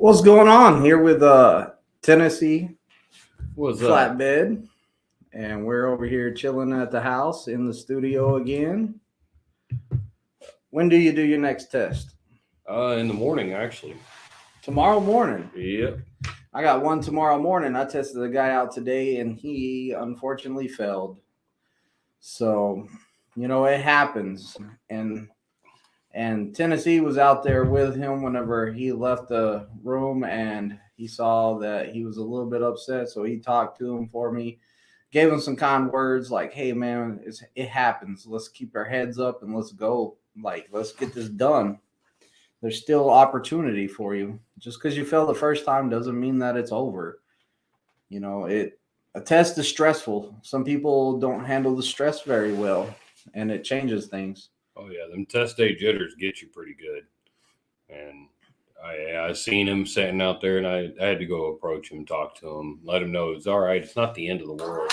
What's going on here with Tennessee What's up? Flatbed? And we're over here chilling at the house in the studio again. When do you do your next test? In the morning, actually. Tomorrow morning. Yep. I got one tomorrow morning. I tested a guy out today and he unfortunately failed. So, it happens. And Tennessee was out there with him whenever he left the room, and he saw that he was a little bit upset. So he talked to him for me, gave him some kind words like, "Hey, man, it happens. Let's keep our heads up and let's go. Like, let's get this done. There's still opportunity for you. Just because you failed the first time doesn't mean that it's over. A test is stressful. Some people don't handle the stress very well, and it changes things." Oh yeah, them test day jitters get you pretty good. And I seen him sitting out there, and I had to go approach him, talk to him, let him know it's all right. It's not the end of the world.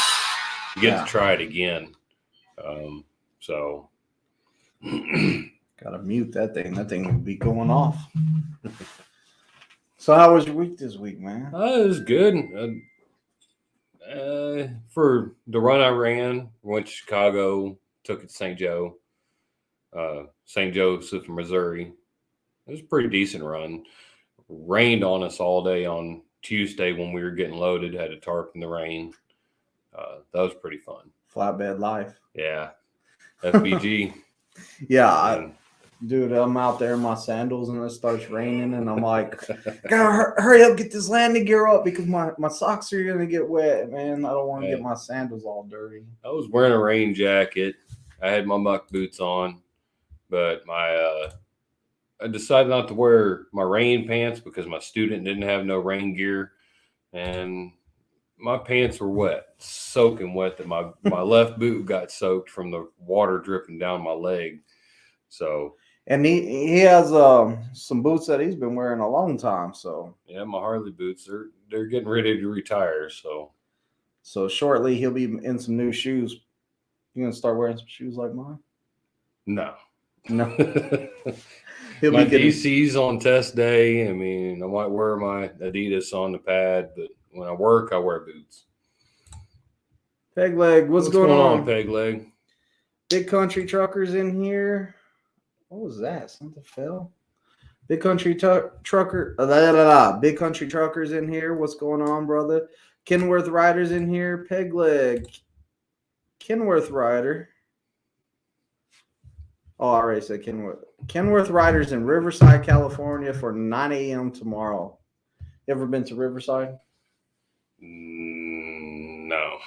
You get to try it again. So gotta mute that thing. That thing will be going off. So how was your week this week, man? It was good. For the run I ran, went to Chicago, took it to St. Joe. St. Joseph, Missouri. It was a pretty decent run. Rained on us all day on Tuesday when we were getting loaded. Had a tarp in the rain. That was pretty fun. Flatbed life. Yeah. FBG. Yeah. Dude, I'm out there in my sandals and it starts raining and I'm like, gotta hurry up, get this landing gear up because my socks are gonna get wet, man. I don't want to get my sandals all dirty. I was wearing a rain jacket. I had my muck boots on. But I decided not to wear my rain pants because my student didn't have no rain gear. And my pants were wet, soaking wet, that my left boot got soaked from the water dripping down my leg. So, and he has some boots that he's been wearing a long time. So yeah, my Harley boots, they're getting ready to retire. So shortly he'll be in some new shoes. You gonna start wearing some shoes like mine? No. He'll my be getting... DC's on test day. I mean, I might wear my Adidas on the pad, but when I work, I wear boots. Peg Leg, what's going on? Peg Leg? Big Country Truckers in here. What was that? Something fell. Big Country Trucker. Big Country Truckers in here. What's going on, brother? Kenworth Riders in here. Peg Leg. Kenworth Rider. Oh, I already said Kenworth. Kenworth Riders in Riverside, California for 9 a.m. tomorrow. You ever been to Riverside? No.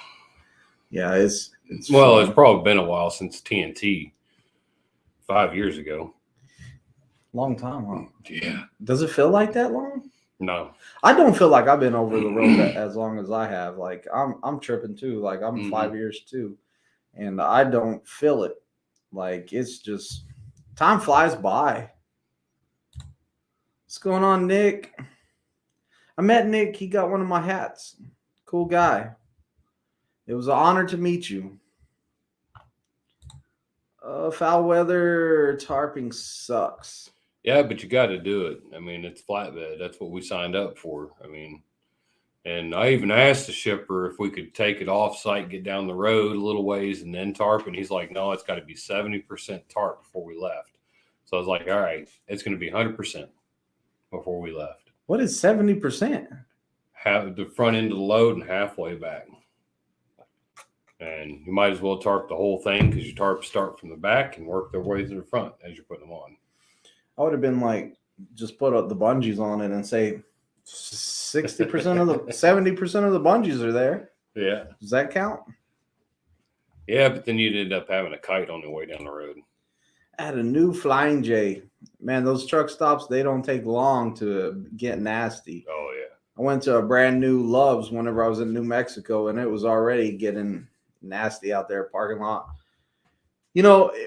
Yeah, it's well, fun. It's probably been a while since TNT. 5 years ago. Long time, huh? Yeah. Does it feel like that long? No. I don't feel like I've been over the road as long as I have. Like I'm tripping too. Like I'm 5 years too, and I don't feel it. Like it's just time flies by. What's going on, Nick? I met Nick. He got one of my hats. Cool guy. It was an honor to meet you. Foul weather tarping sucks. Yeah, but you got to do it. I mean, it's flatbed. That's what we signed up for. I mean, and I even asked the shipper if we could take it off site, get down the road a little ways, and then tarp. And he's like, no, it's got to be 70% tarp before we left. So I was like, all right, it's going to be 100% before we left. What is 70%? Have the front end of the load and halfway back. And you might as well tarp the whole thing because your tarps start from the back and work their way to the front as you're putting them on. I would have been like, just put up the bungees on it and say 60% of the 70% of the bungees are there. Yeah. Does that count? Yeah, but then you'd end up having a kite on the way down the road. I had a new Flying J. Man, those truck stops, they don't take long to get nasty. Oh, yeah. I went to a brand new Love's whenever I was in New Mexico, and it was already getting nasty out there, parking lot.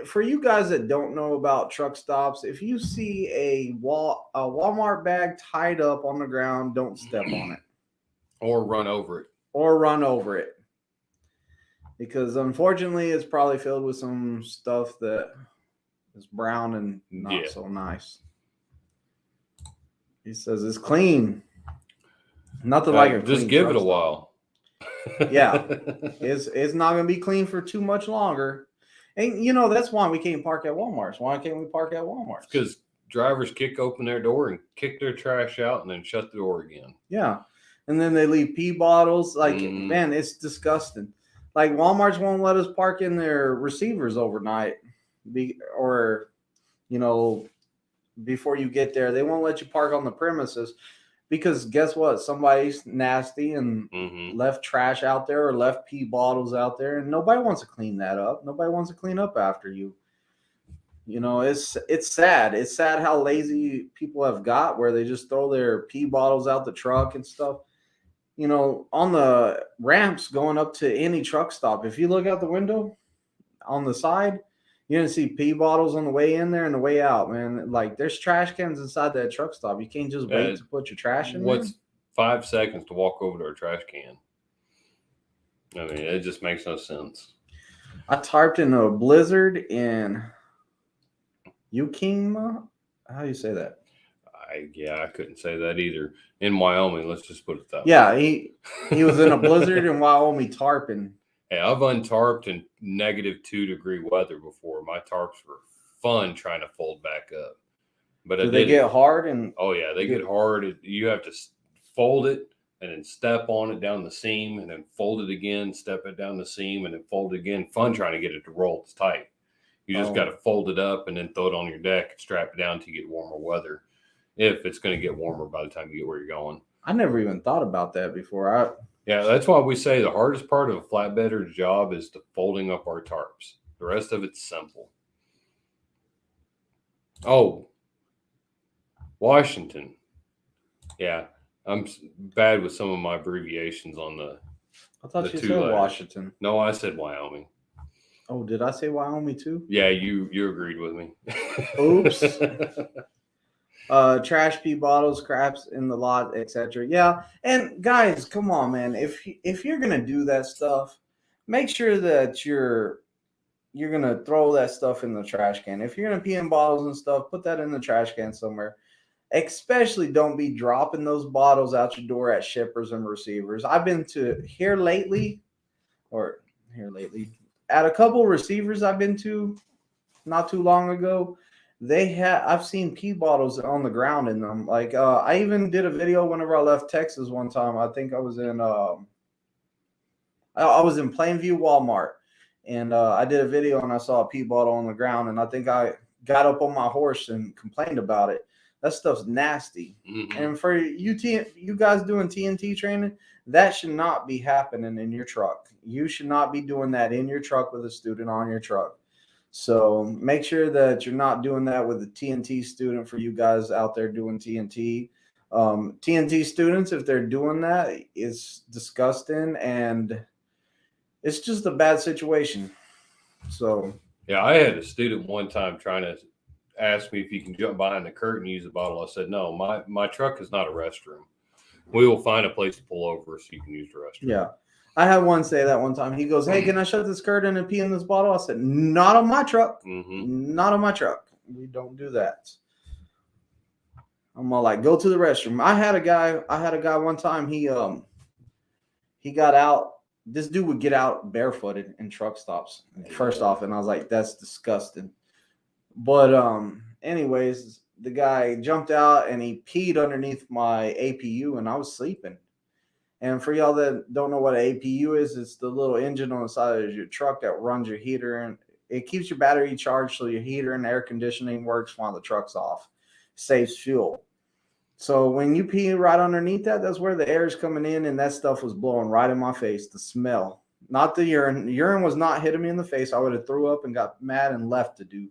For you guys that don't know about truck stops, if you see a Walmart bag tied up on the ground, don't step on it. Or run over it. Because unfortunately, it's probably filled with some stuff that is brown and not so nice. He says it's clean. Nothing like a just clean give truck it a stop. while. Yeah, it's not gonna be clean for too much longer. And you know that's why we can't park at Walmart's. Why can't we park at Walmart's? Because drivers kick open their door and kick their trash out and then shut the door again. Yeah, and then they leave pee bottles. Like man, it's disgusting. Like Walmart's won't let us park in their receivers overnight, or you know, before you get there, they won't let you park on the premises. Because guess what? Somebody's nasty and left trash out there or left pee bottles out there, and nobody wants to clean that up. Nobody wants to clean up after you. You know, it's sad. It's sad how lazy people have got, where they just throw their pee bottles out the truck and stuff. You know, on the ramps going up to any truck stop, if you look out the window on the side, you're gonna see pee bottles on the way in there and the way out, man. Like there's trash cans inside that truck stop. You can't just wait to put your trash in there. What's 5 seconds to walk over to a trash can? I mean, it just makes no sense. I tarped in a blizzard in Yakima. How do you say that? I couldn't say that either. In Wyoming, let's just put it that way. Yeah, he was in a blizzard in Wyoming tarping. Hey, I've untarped in -2-degree weather before. My tarps were fun trying to fold back up. But do they get hard? And oh yeah, they get hard. You have to fold it and then step on it down the seam and then fold it again, step it down the seam and then fold it again. Fun trying to get it to roll. It's tight. You just got to fold it up and then throw it on your deck and strap it down to get warmer weather. If it's going to get warmer by the time you get where you're going. I never even thought about that before. Yeah, that's why we say the hardest part of a flatbedder's job is the folding up our tarps. The rest of it's simple. Oh, Washington. Yeah, I'm bad with some of my abbreviations on the. I thought you said letters. Washington. No, I said Wyoming. Oh, did I say Wyoming too? Yeah, you agreed with me. Oops. Trash pee bottles, craps in the lot, etc. Yeah, and guys, come on, man. If you're gonna do that stuff, make sure that you're gonna throw that stuff in the trash can. If you're gonna pee in bottles and stuff, put that in the trash can somewhere. Especially don't be dropping those bottles out your door at shippers and receivers. I've been to here lately at a couple receivers I've been to not too long ago. I've seen pee bottles on the ground in them. Like I even did a video whenever I left Texas one time. I think I was in I was in Plainview Walmart, and I did a video and I saw a pee bottle on the ground, and I think I got up on my horse and complained about it. That stuff's nasty. And for you guys doing TNT training, that should not be happening in your truck. You should not be doing that in your truck with a student on your truck. So make sure that you're not doing that with a TNT student. For you guys out there doing TNT, TNT students, if they're doing that, it's disgusting and it's just a bad situation. So yeah, I had a student one time trying to ask me if you can jump behind the curtain and use a bottle. I said, no, my truck is not a restroom. We will find a place to pull over so you can use the restroom. Yeah. I had one say that one time. He goes, hey, can I shut this curtain and pee in this bottle? I said, not on my truck. Not on my truck. We don't do that. I'm all like, go to the restroom. I had a guy one time. He got out. This dude would get out barefooted in truck stops. First off, and I was like, that's disgusting. But anyways, the guy jumped out and he peed underneath my APU, and I was sleeping. And for y'all that don't know what an APU is, it's the little engine on the side of your truck that runs your heater, and it keeps your battery charged so your heater and air conditioning works while the truck's off. Saves fuel. So when you pee right underneath that, that's where the air is coming in, and that stuff was blowing right in my face. The smell, not the urine. Urine was not hitting me in the face. I would have threw up and got mad and left to do.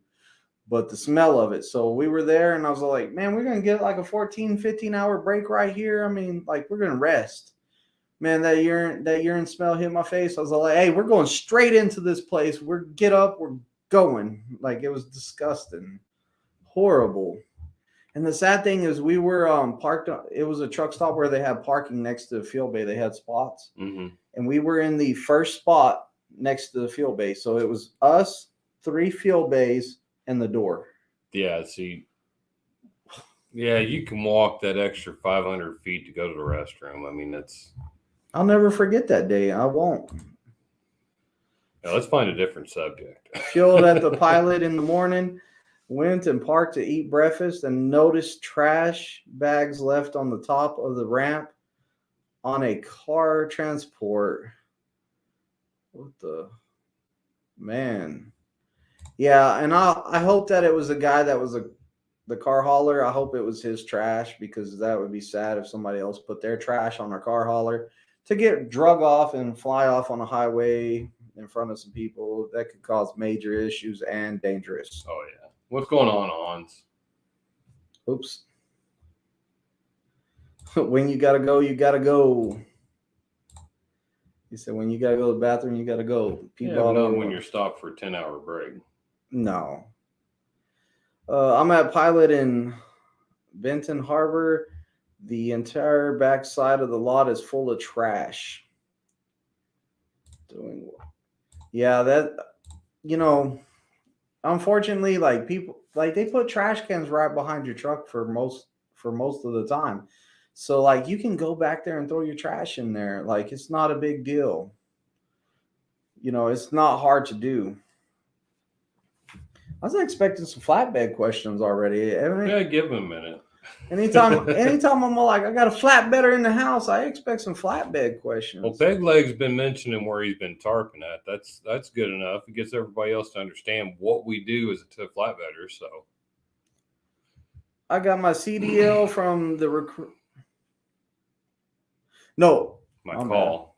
But the smell of it. So we were there, and I was like, man, we're going to get like a 14, 15-hour break right here. I mean, like, we're going to rest. Man, that urine smell hit my face. I was like, hey, we're going straight into this place. Get up, we're going. Like, it was disgusting. Horrible. And the sad thing is we were parked. It was a truck stop where they had parking next to the field bay. They had spots. And we were in the first spot next to the field bay. So it was us, 3 field bays, and the door. Yeah, see, Yeah, you can walk that extra 500 feet to go to the restroom. I mean, that's. I'll never forget that day. I won't. Yeah, let's find a different subject. Fueled at the Pilot in the morning. Went and parked to eat breakfast and noticed trash bags left on the top of the ramp on a car transport. What the man? Yeah, and I hope that it was a guy that was the car hauler. I hope it was his trash, because that would be sad if somebody else put their trash on our car hauler to get drug off and fly off on a highway in front of some people. That could cause major issues and dangerous. Oh yeah, what's going on, Hans? Oops. When you gotta go, you gotta go. He said, when you gotta go to the bathroom, you gotta go. Yeah, but not when you're stopped for a 10-hour break. No. I'm at Pilot in Benton Harbor. The entire back side of the lot is full of trash. Yeah, that, unfortunately, like people, like they put trash cans right behind your truck for most of the time. So like you can go back there and throw your trash in there. Like it's not a big deal. It's not hard to do. I was expecting some flatbed questions already. Yeah, give him a minute. Anytime I'm like, I got a flatbedder in the house, I expect some flatbed questions. Well, Peg Leg's been mentioning where he's been tarping at. That's good enough. It gets everybody else to understand what we do as a flatbedder. So I got my CDL from the recruit. No, my call.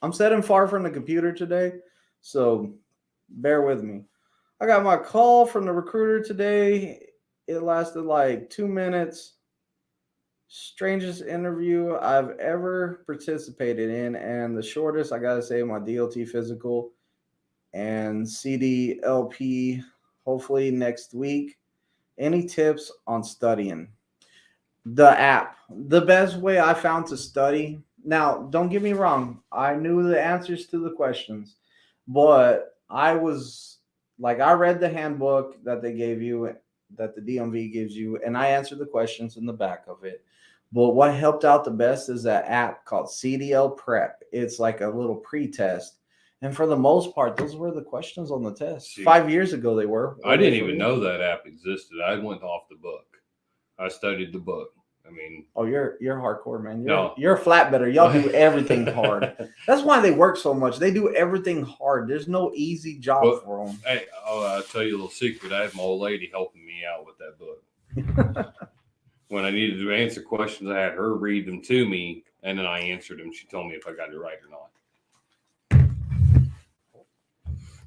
I'm sitting far from the computer today, so bear with me. I got my call from the recruiter today. It lasted like 2 minutes. Strangest interview I've ever participated in, and the shortest, I gotta say, my DLT physical and CDLP hopefully next week. Any tips on studying? The app, the best way I found to study. Now, don't get me wrong, I knew the answers to the questions, but I read the handbook that they gave you, that the DMV gives you, and I answered the questions in the back of it. But what helped out the best is that app called CDL Prep. It's like a little pre-test. And for the most part, those were the questions on the test. 5 years ago, they were. I didn't even know that app existed. I went off the book. I studied the book. I mean, oh, you're hardcore, man. You're a flatbedder. Y'all do everything hard. That's why they work so much. They do everything hard. There's no easy job for them. Hey, I'll tell you a little secret. I had my old lady helping me out with that book. When I needed to answer questions, I had her read them to me, and then I answered them. She told me if I got it right or not.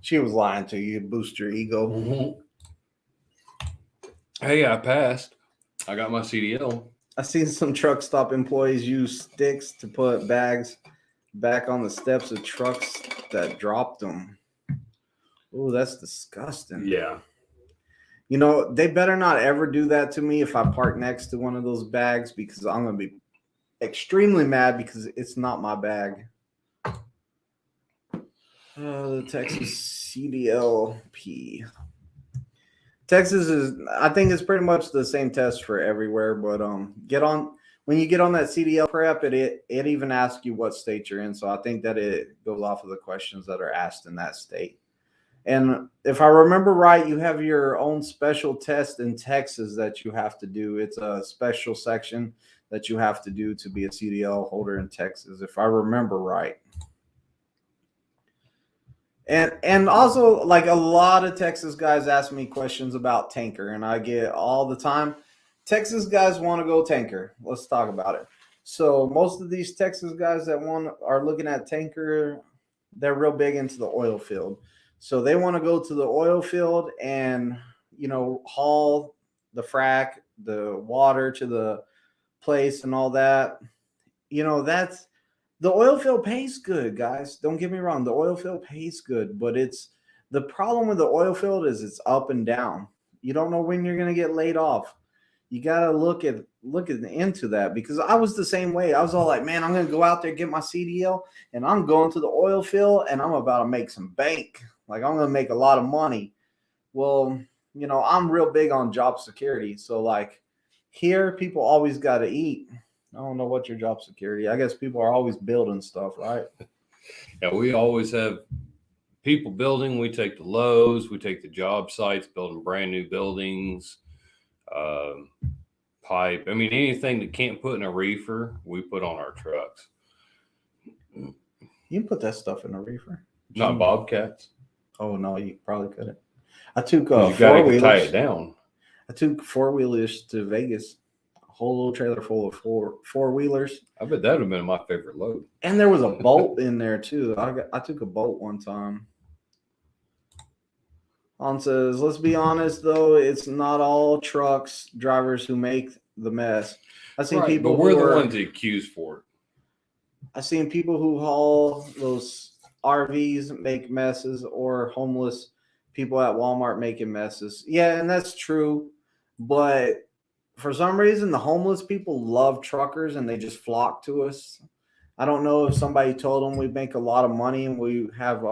She was lying to you, boost your ego. Mm-hmm. Hey, I passed. I got my CDL. I seen some truck stop employees use sticks to put bags back on the steps of trucks that dropped them. Oh, that's disgusting. Yeah. They better not ever do that to me if I park next to one of those bags, because I'm going to be extremely mad because it's not my bag. The Texas CDLP. Texas is, I think it's pretty much the same test for everywhere, but when you get on that CDL prep, it even asks you what state you're in. So I think that it goes off of the questions that are asked in that state. And if I remember right, you have your own special test in Texas that you have to do. It's a special section that you have to do to be a CDL holder in Texas, if I remember right. And also, like, a lot of Texas guys ask me questions about tanker, and I get all the time, Texas guys want to go tanker. Let's talk about it. So most of these Texas guys that are looking at tanker, they're real big into the oil field. So they want to go to the oil field and, haul the frack, the water to the place and all that. That's, the oil field pays good, guys. Don't get me wrong. The oil field pays good, but the problem with the oil field is it's up and down. You don't know when you're going to get laid off. You got to look into that, because I was the same way. I was all like, man, I'm going to go out there, get my CDL, and I'm going to the oil field, and I'm about to make some bank. Like, I'm going to make a lot of money. Well, I'm real big on job security. So, like, here people always got to eat. I don't know what your job security. I guess people are always building stuff, right? Yeah, we always have people building. We take the lows, we take the job sites, building brand new buildings, pipe. I mean, anything that can't put in a reefer, we put on our trucks. You can put that stuff in a reefer. Not Bobcats. Oh no, you probably couldn't. I took You got to tie it down. I took 4-wheelers to Vegas. A whole little trailer full of four-wheelers. I bet that would have been my favorite load. And there was a bolt in there too. I took a bolt one time. On says, let's be honest though, it's not all trucks drivers who make the mess. I've seen people, but we're the ones accused for it. I've seen people who haul those RVs make messes, or homeless people at Walmart making messes. Yeah, and that's true. But for some reason, the homeless people love truckers and they just flock to us. I don't know if somebody told them we make a lot of money and we have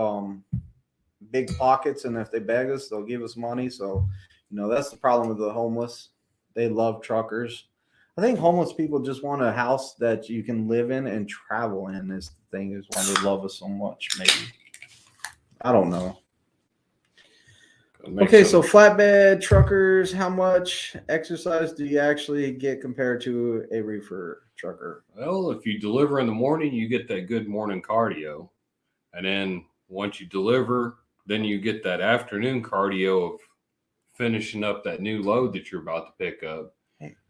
big pockets, and if they beg us, they'll give us money. So, that's the problem with the homeless. They love truckers. I think homeless people just want a house that you can live in and travel in. Is the thing, is why they love us so much. Maybe, I don't know. Okay, so flatbed truckers, how much exercise do you actually get compared to a reefer trucker? Well, if you deliver in the morning, you get that good morning cardio, and then once you deliver, then you get that afternoon cardio of finishing up that new load that you're about to pick up.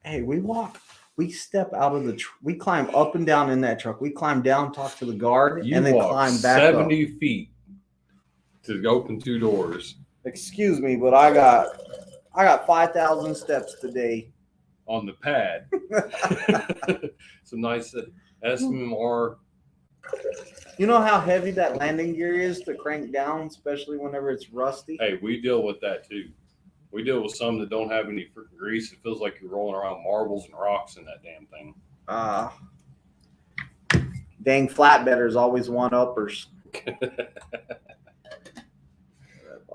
Hey, we step out of we climb up and down in that truck. We climb down, talk to the guard, and then climb back 70 up. feet to open 2 doors. Excuse me, but I got 5,000 steps today on the pad. Some nice SMR. You know how heavy that landing gear is to crank down, especially whenever it's rusty? Hey, we deal with that too. We deal with some that don't have any freaking grease. It feels like you're rolling around marbles and rocks in that damn thing. Dang flatbedders always want uppers.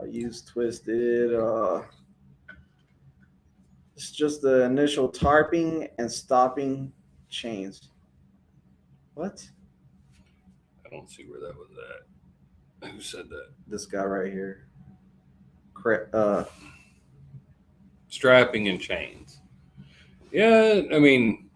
I use twisted. It's just the initial tarping and stopping chains. What? I don't see where that was at. Who said that? This guy right here. Strapping and chains. Yeah, I mean,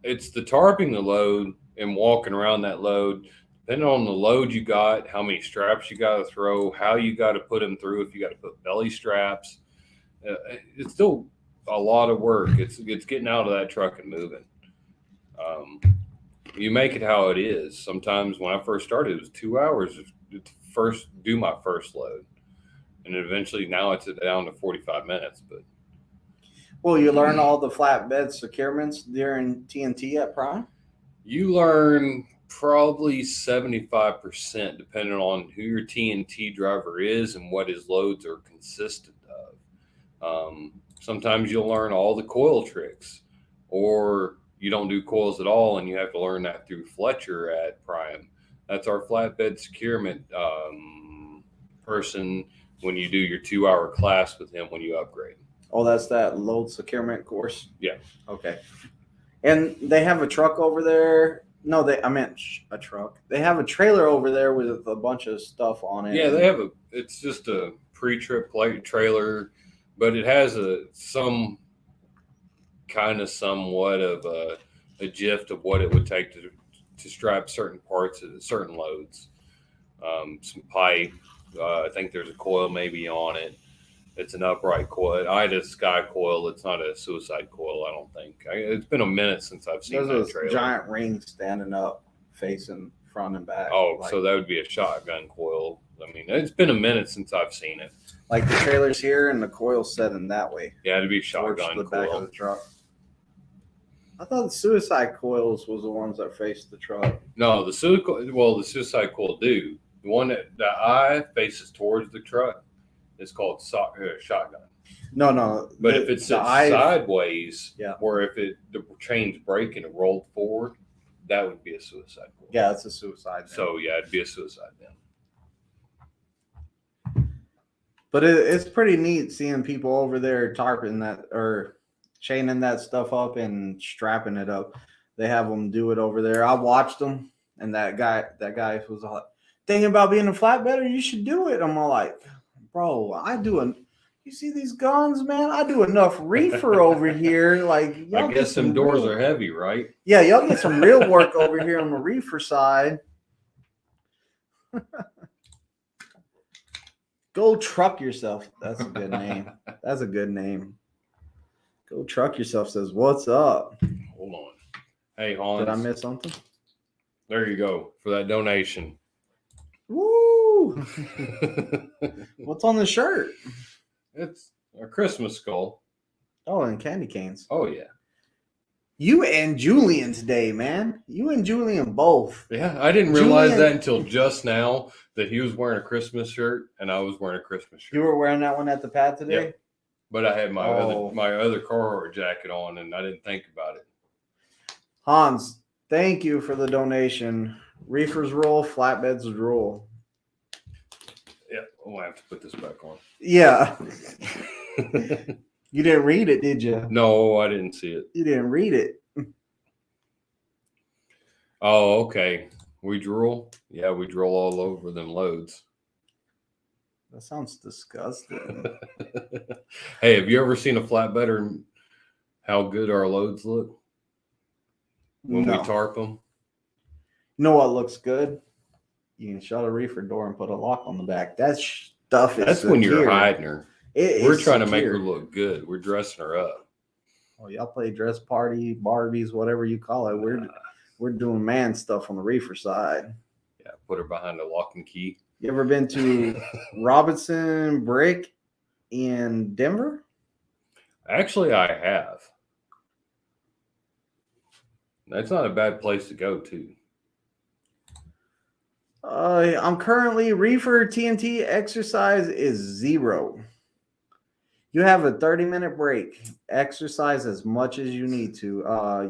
it's the tarping the load and walking around that load. Depending on the load you got, how many straps you got to throw, how you got to put them through, if you got to put belly straps. It's still a lot of work. It's getting out of that truck and moving. You make it how it is. Sometimes when I first started, it was 2 hours to do my first load. And eventually now it's down to 45 minutes. But well, you learn all the flatbed securements during TNT at Prime? You learn probably 75%, depending on who your TNT driver is and what his loads are consistent of. Sometimes you'll learn all the coil tricks, or you don't do coils at all, and you have to learn that through Fletcher at Prime. That's our flatbed securement person when you do your 2-hour class with him when you upgrade. Oh, that's that load securement course? Yeah. Okay. And they have a truck over there. No, I meant a truck. They have a trailer over there with a bunch of stuff on it. Yeah, they have it's just a pre-trip plate trailer, but it has somewhat of a gist of what it would take to strap certain parts of certain loads. Some pipe. I think there's a coil maybe on it. It's an upright coil. I had a sky coil. It's not a suicide coil, I don't think. It's been a minute since I've seen that trailer. Giant rings standing up, facing front and back. Oh, so that would be a shotgun coil. I mean, it's been a minute since I've seen it. Like the trailer's here and the coil's set in that way. Yeah, it'd be a shotgun the coil. Back of the truck. I thought the suicide coils was the ones that faced the truck. No, the suicide coil do. The one that the eye faces towards the truck is called shotgun. No. But if it's sideways, or if the chain's breaking and rolled forward, that would be a suicide coil. Yeah, it's a suicide. So yeah, it'd be a suicide then. But it's pretty neat seeing people over there tarping that, or chaining that stuff up and strapping it up. They have them do it over there. I watched them, and that guy was like, thinking about being a flatbedder. You should do it. I'm all like, bro, you see these guns, man? I do enough reefer over here. Like, y'all I guess some doors are heavy, right? Yeah, y'all get some real work over here on the reefer side. Go truck yourself. That's a good name. That's a good name. Go truck yourself says, what's up? Hold on. Hey, Hans. Did I miss something? There you go for that donation. Woo! What's on the shirt? It's a Christmas skull. Oh, and candy canes. Oh, yeah. You and Julian today, man. You and Julian both. Yeah, I didn't realize that until just now that he was wearing a Christmas shirt and I was wearing a Christmas shirt. You were wearing that one at the pad today? Yep. But I had my other Carhartt jacket on and I didn't think about it. Hans, thank you for the donation. Reefers rule, flatbeds rule. Yeah, I'll have to put this back on. Yeah. You didn't read it, did you? No, I didn't see it. You didn't read it. Oh, okay. We drool? Yeah, we drool all over them loads. That sounds disgusting. Hey, have you ever seen a flatbedder and how good our loads look when we tarp them? You know what looks good? You can shut a reefer door and put a lock on the back. That stuff is That's secure. when you're hiding her. We're trying to make her secure. look good. We're dressing her up. Oh, y'all play dress party, Barbies, whatever you call it. We're doing man stuff on the reefer side. Yeah, put her behind a lock and key. You ever been to Robinson Brick in Denver? Actually, I have. That's not a bad place to go to. I'm currently reefer TNT exercise is 0. You have a 30-minute break. Exercise as much as you need to.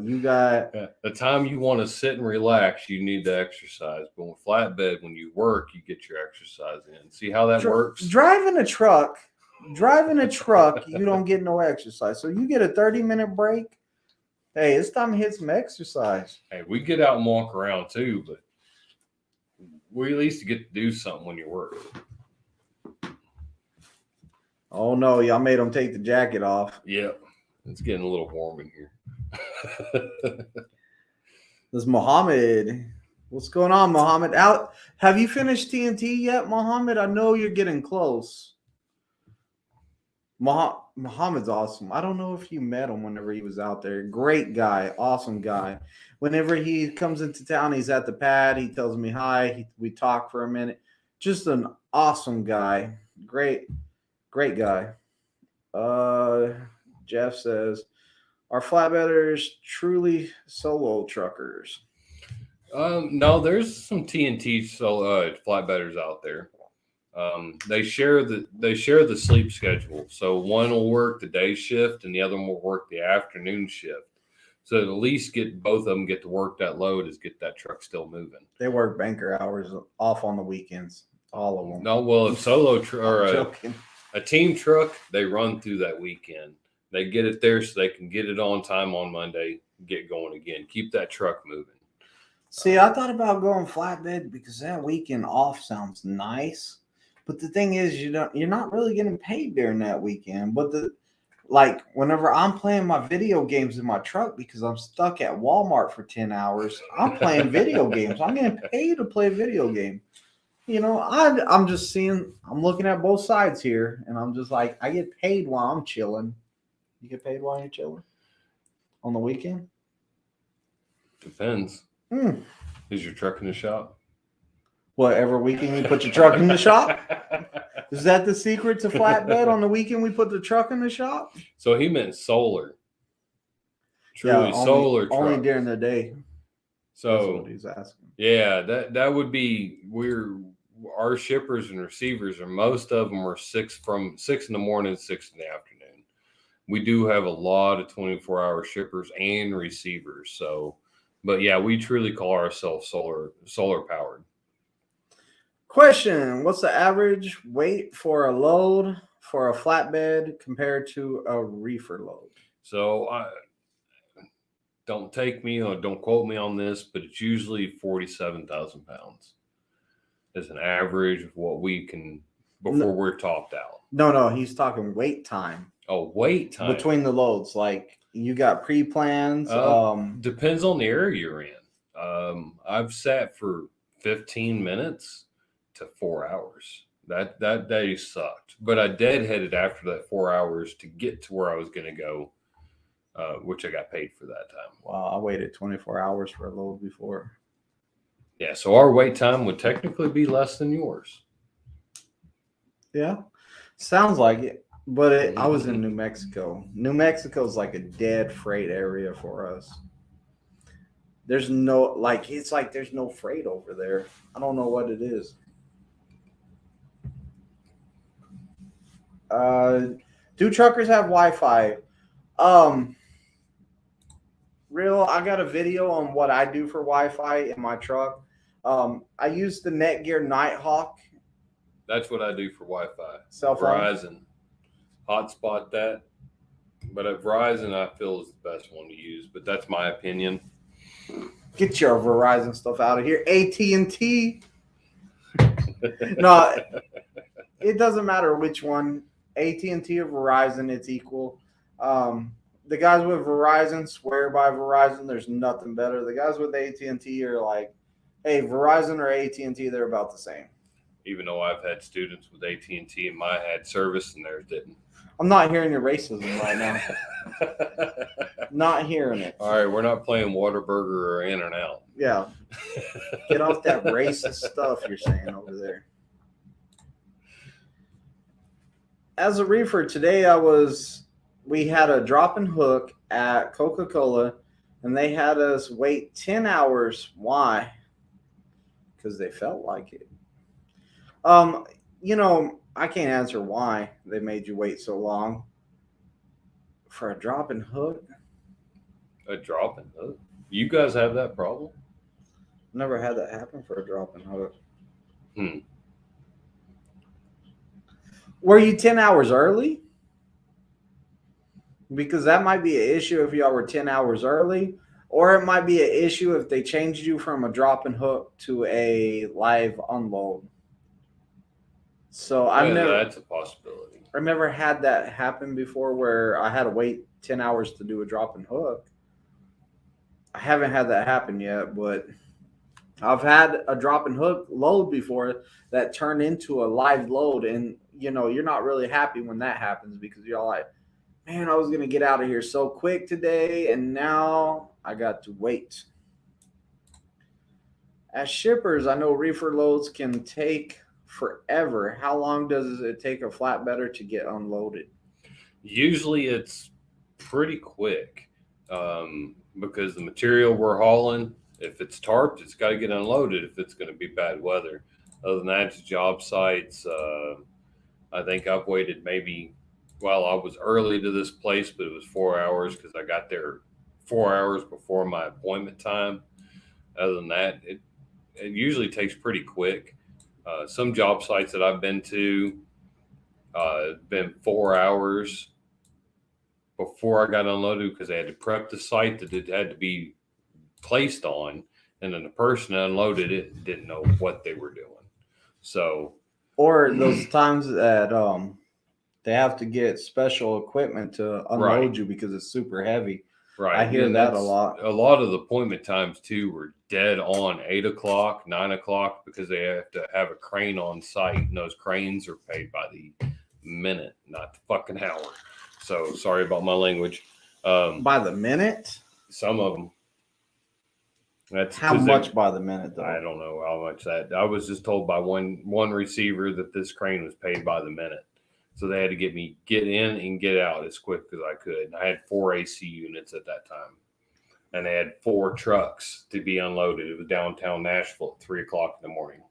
You got the time you want to sit and relax, you need to exercise. But with flatbed, when you work, you get your exercise in. See how that works? Driving a truck, you don't get no exercise. So you get a 30-minute break. Hey, it's time to hit some exercise. Hey, we get out and walk around too, but we at least get to do something when you work. Oh no, y'all made them take the jacket off. Yep. It's getting a little warm in here. This is Mohammed. What's going on, Mohammed? Have you finished TNT yet, Mohammed? I know you're getting close. Mohammed's awesome. I don't know if you met him whenever he was out there. Great guy, awesome guy. Whenever he comes into town, he's at the pad. He tells me hi. We talk for a minute. Just an awesome guy. Great guy. Jeff says, are flatbedders truly solo truckers? No, there's some TNT flatbedders out there. They share the sleep schedule. So one will work the day shift and the other one will work the afternoon shift. So at least both of them get to work that load is get that truck still moving. They work banker hours off on the weekends. All of them. No, well, a team truck, they run through that weekend. They get it there so they can get it on time on Monday, get going again. Keep that truck moving. See, I thought about going flatbed because that weekend off sounds nice. But the thing is, you're not really getting paid during that weekend. But whenever I'm playing my video games in my truck because I'm stuck at Walmart for 10 hours, I'm playing video games. I'm getting paid to play a video game. You know, I'm looking at both sides here, and I'm just like, I get paid while I'm chilling. You get paid while you're chilling on the weekend? Depends. Is your truck in the shop? What, every weekend you put your truck in the shop? Is that the secret to flatbed? On the weekend we put the truck in the shop? So he meant solar. Truly solar truck. Only during the day. So that's what he's asking. Yeah, that would be our shippers and receivers, or most of them are 6 in the morning, 6 in the afternoon. We do have a lot of 24-hour shippers and receivers. So, but yeah, we truly call ourselves solar powered. Question: what's the average weight for a load for a flatbed compared to a reefer load? So don't take me or don't quote me on this, but it's usually 47,000 pounds as an average of what we can before we're topped out. No, he's talking wait time. Oh, wait time between the loads. Like you got pre-plans. Depends on the area you're in. I've sat for 15 minutes to 4 hours. That day sucked, but I deadheaded after that 4 hours to get to where I was going to go, which I got paid for that time. Wow, I waited 24 hours for a load before. Yeah, so our wait time would technically be less than yours. Yeah, sounds like it. But I was in New Mexico. New Mexico is like a dead freight area for us. There's no, like, it's like there's no freight over there. I don't know what it is. Do truckers have Wi-Fi? I got a video on what I do for Wi-Fi in my truck. I use the Netgear Nighthawk. That's what I do for Wi-Fi. Cell phone. Verizon. Hotspot that. But at Verizon, I feel is the best one to use. But that's my opinion. Get your Verizon stuff out of here. AT&T. No, it doesn't matter which one. AT&T or Verizon, it's equal. The guys with Verizon swear by Verizon. There's nothing better. The guys with AT&T are like, hey, Verizon or AT&T, they're about the same. Even though I've had students with AT&T and mine had service and theirs didn't. I'm not hearing your racism right now. Not hearing it. All right, we're not playing Whataburger or In-N-Out. Yeah. Get off that racist stuff you're saying over there. As a reefer, today we had a drop and hook at Coca-Cola, and they had us wait 10 hours. Why? Because they felt like it. I can't answer why they made you wait so long for a drop and hook. A drop and hook? You guys have that problem? Never had that happen for a drop and hook. Were you 10 hours early? Because that might be an issue if y'all were 10 hours early, or it might be an issue if they changed you from a drop and hook to a live unload. So that's a possibility. I've never had that happen before where I had to wait 10 hours to do a drop and hook. I haven't had that happen yet, but I've had a drop and hook load before that turned into a live load. And, you're not really happy when that happens because you're like, man, I was going to get out of here so quick today, and now I got to wait. As shippers, I know reefer loads can take forever. How long does it take a flatbedder to get unloaded? Usually it's pretty quick because the material we're hauling, if it's tarped, it's got to get unloaded if it's going to be bad weather. Other than that, it's job sites. I think I've waited I was early to this place, but it was 4 hours because I got there 4 hours before my appointment time. Other than that, it usually takes pretty quick. Some job sites that I've been to, been 4 hours before I got unloaded because they had to prep the site that it had to be placed on, and then the person that unloaded it didn't know what they were doing. So, or those times that they have to get special equipment to unload you because it's super heavy. Right. I hear that a lot. A lot of the appointment times too were dead on 8 o'clock, 9 o'clock because they have to have a crane on site, and those cranes are paid by the minute, not the fucking hour. So sorry about my language. By the minute? Some of them. That's how much by the minute, though? I don't know how much that. I was just told by one receiver that this crane was paid by the minute. So they had to get me get in and get out as quick as I could. And I had 4 AC units at that time. And they had 4 trucks to be unloaded. It was downtown Nashville at 3 o'clock in the morning.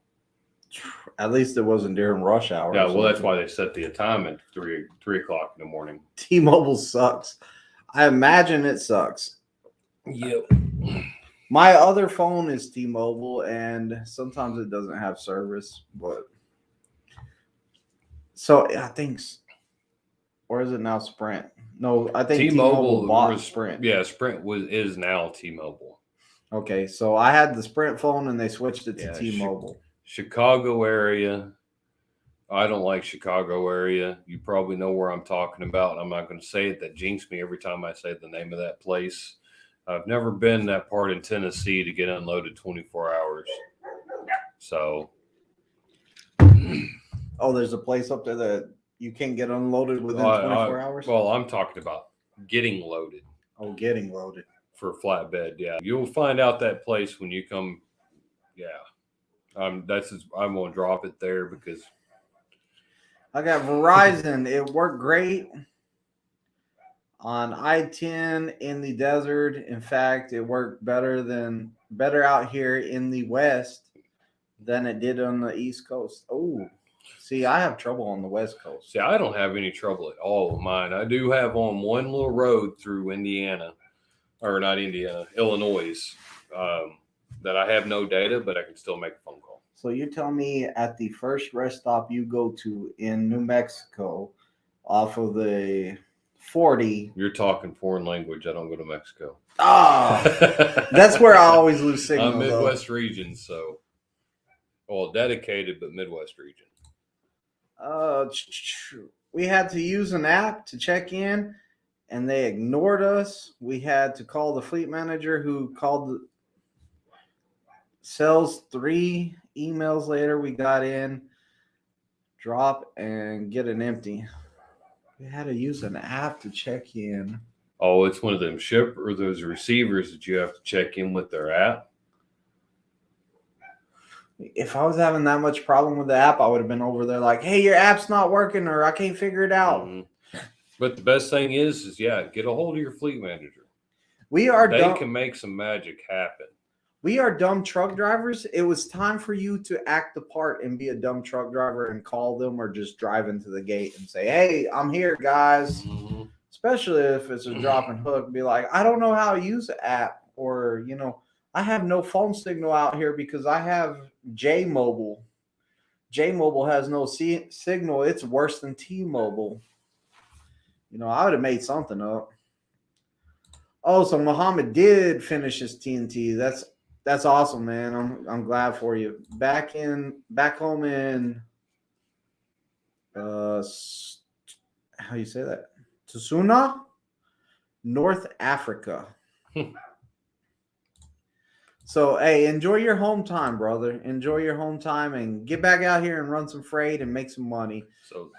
At least it wasn't during rush hour. Yeah, well, that's why they set the time at 3 o'clock in the morning. T-Mobile sucks. I imagine it sucks. Yep. My other phone is T-Mobile, and sometimes it doesn't have service. But so I think or is it now Sprint? No, I think T-Mobile bought was Sprint. Yeah, Sprint is now T-Mobile. Okay, so I had the Sprint phone and they switched it to T-Mobile. Chicago area. I don't like Chicago area. You probably know where I'm talking about. I'm not going to say it. That jinxes me every time I say the name of that place. I've never been that part in Tennessee to get unloaded 24 hours. So. Oh, there's a place up there that you can't get unloaded within 24 hours? Well, I'm talking about getting loaded. Oh, getting loaded. For flatbed, yeah. You'll find out that place when you come. Yeah. I'm going to drop it there because. I got Verizon. It worked great on I-10 in the desert. In fact, it worked better out here in the West than it did on the East Coast. Oh, see, I have trouble on the West Coast. See, I don't have any trouble at all with mine. I do have on one little road through Indiana, or not Indiana, Illinois, that I have no data, but I can still make a phone call. So you tell me at the first rest stop you go to in New Mexico off of the 40. You're talking foreign language. I don't go to Mexico. Ah, that's where I always lose signal. I'm Midwest region, so. Well, dedicated, but Midwest region. We had to use an app to check in, and they ignored us. We had to call the fleet manager, who called the sales. 3 emails later, we got in, drop, and get an empty. We had to use an app to check in. Oh, it's one of them those receivers that you have to check in with their app. If I was having that much problem with the app, I would have been over there like, hey, your app's not working, or I can't figure it out. Mm-hmm. But the best thing is get a hold of your fleet manager. They can make some magic happen. We are dumb truck drivers. It was time for you to act the part and be a dumb truck driver and call them, or just drive into the gate and say, hey, I'm here, guys. Mm-hmm. Especially if it's a drop and hook. Be like, I don't know how to use the app, or, I have no phone signal out here because I have J-Mobile. J-Mobile has no signal. It's worse than T-Mobile. I would have made something up. Oh, so Muhammad did finish his TNT. That's awesome, man. I'm glad for you. Back home in how you say that? Tsuna, North Africa. So, hey, enjoy your home time, brother. Enjoy your home time and get back out here and run some freight and make some money. So,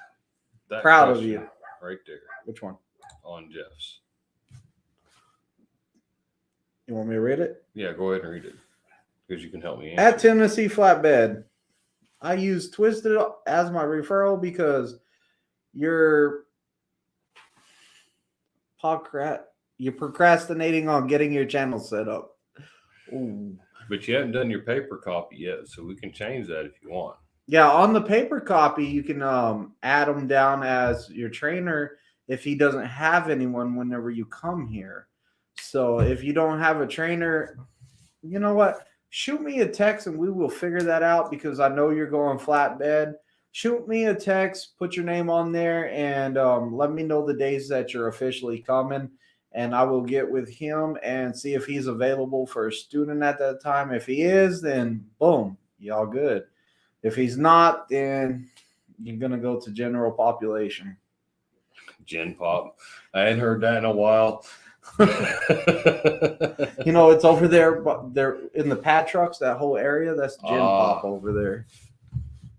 that proud of you. Right there. Which one? On Jeff's. You want me to read it? Yeah, go ahead and read it because you can help me answer. At Tennessee Flatbed, I use Twisted as my referral because you're procrastinating on getting your channel set up. Ooh. But you haven't done your paper copy yet, so we can change that if you want. Yeah, on the paper copy, you can add him down as your trainer if he doesn't have anyone whenever you come here. So if you don't have a trainer, you know what? Shoot me a text and we will figure that out, because I know you're going flatbed. Shoot me a text, put your name on there, and let me know the days that you're officially coming. And I will get with him and see if he's available for a student at that time. If he is, then boom, y'all good. If he's not, then you're going to go to general population. Gen Pop. I hadn't heard that in a while. It's over there, but they're in the pad trucks, that whole area. That's Gen Pop over there.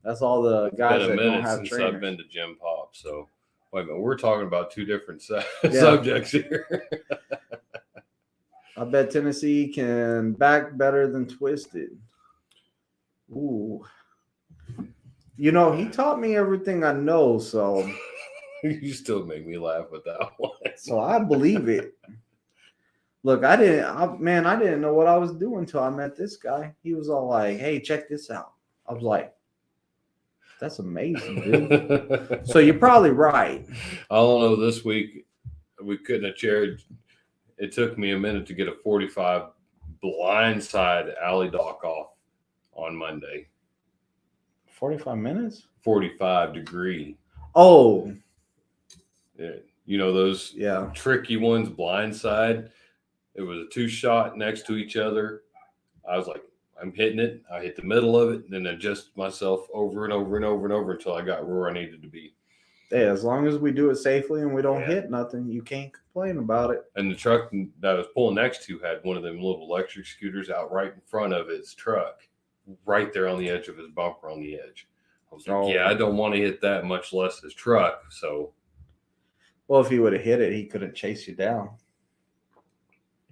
That's all the guys that don't have trainers. I've been to Gen Pop, so wait a minute. We're talking about two different subjects here. I bet Tennessee can back better than Twisted. Ooh. He taught me everything I know, so. You still make me laugh with that one. So I believe it. Look, I didn't know what I was doing until I met this guy. He was all like, hey, check this out. I was like, that's amazing, dude. So you're probably right. I don't know. This week, we couldn't have shared. It took me a minute to get a 45 blindside alley dock off on Monday. 45 minutes? 45 degree. Oh. Yeah. You know, those tricky ones, blindside. It was a 2-shot next to each other. I was like, I'm hitting it. I hit the middle of it, and then adjust myself over and over and over and over until I got where I needed to be. Hey, as long as we do it safely and we don't hit nothing, you can't complain about it. And the truck that I was pulling next to had one of them little electric scooters out right in front of his truck, right there on the edge of his bumper on the edge. I was like, I don't want to hit that, much less his truck. So, well, if he would have hit it, he couldn't chase you down.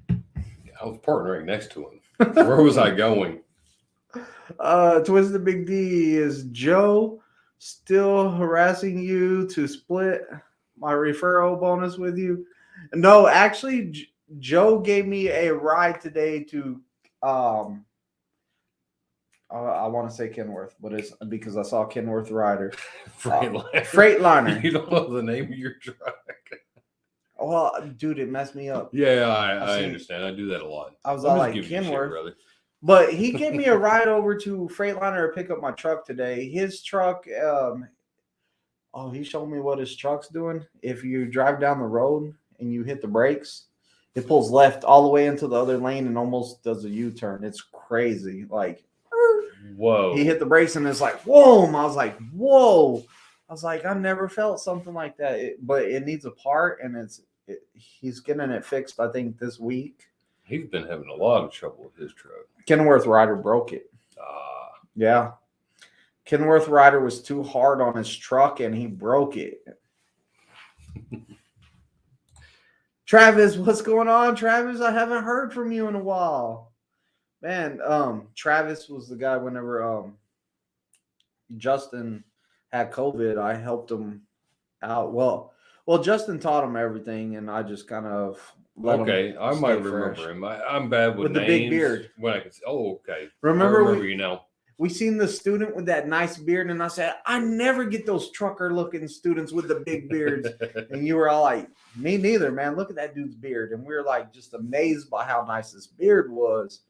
I was parked right next to him. Where was I going? Twisted Big D, is Joe still harassing you to split my referral bonus with you? No, actually, Joe gave me a ride today to I want to say Kenworth, but it's because I saw Kenworth Rider. Freightliner. You don't know the name of your truck. Well, dude, it messed me up. Yeah, I understand. I do that a lot. I was all like, Kenworth. But he gave me a ride over to Freightliner to pick up my truck today. His truck, he showed me what his truck's doing. If you drive down the road and you hit the brakes, it pulls left all the way into the other lane and almost does a U-turn. It's crazy. Like, whoa. He hit the brakes and it's like, whoa. I was like, whoa. I was like, I never felt something like that. But it needs a part, and he's getting it fixed, I think, this week. He's been having a lot of trouble with his truck. Kenworth Rider broke it. Yeah. Kenworth Rider was too hard on his truck, and he broke it. Travis, what's going on, Travis? I haven't heard from you in a while. Man, Travis was the guy whenever Justin had COVID, I helped him out. Well, Justin taught him everything, and I just kind of I might remember him. I'm bad with names. The big beard. When I can say, okay. Remember you now. We seen the student with that nice beard, and I said, I never get those trucker-looking students with the big beards. And you were all like, me neither, man. Look at that dude's beard. And we were like just amazed by how nice this beard was.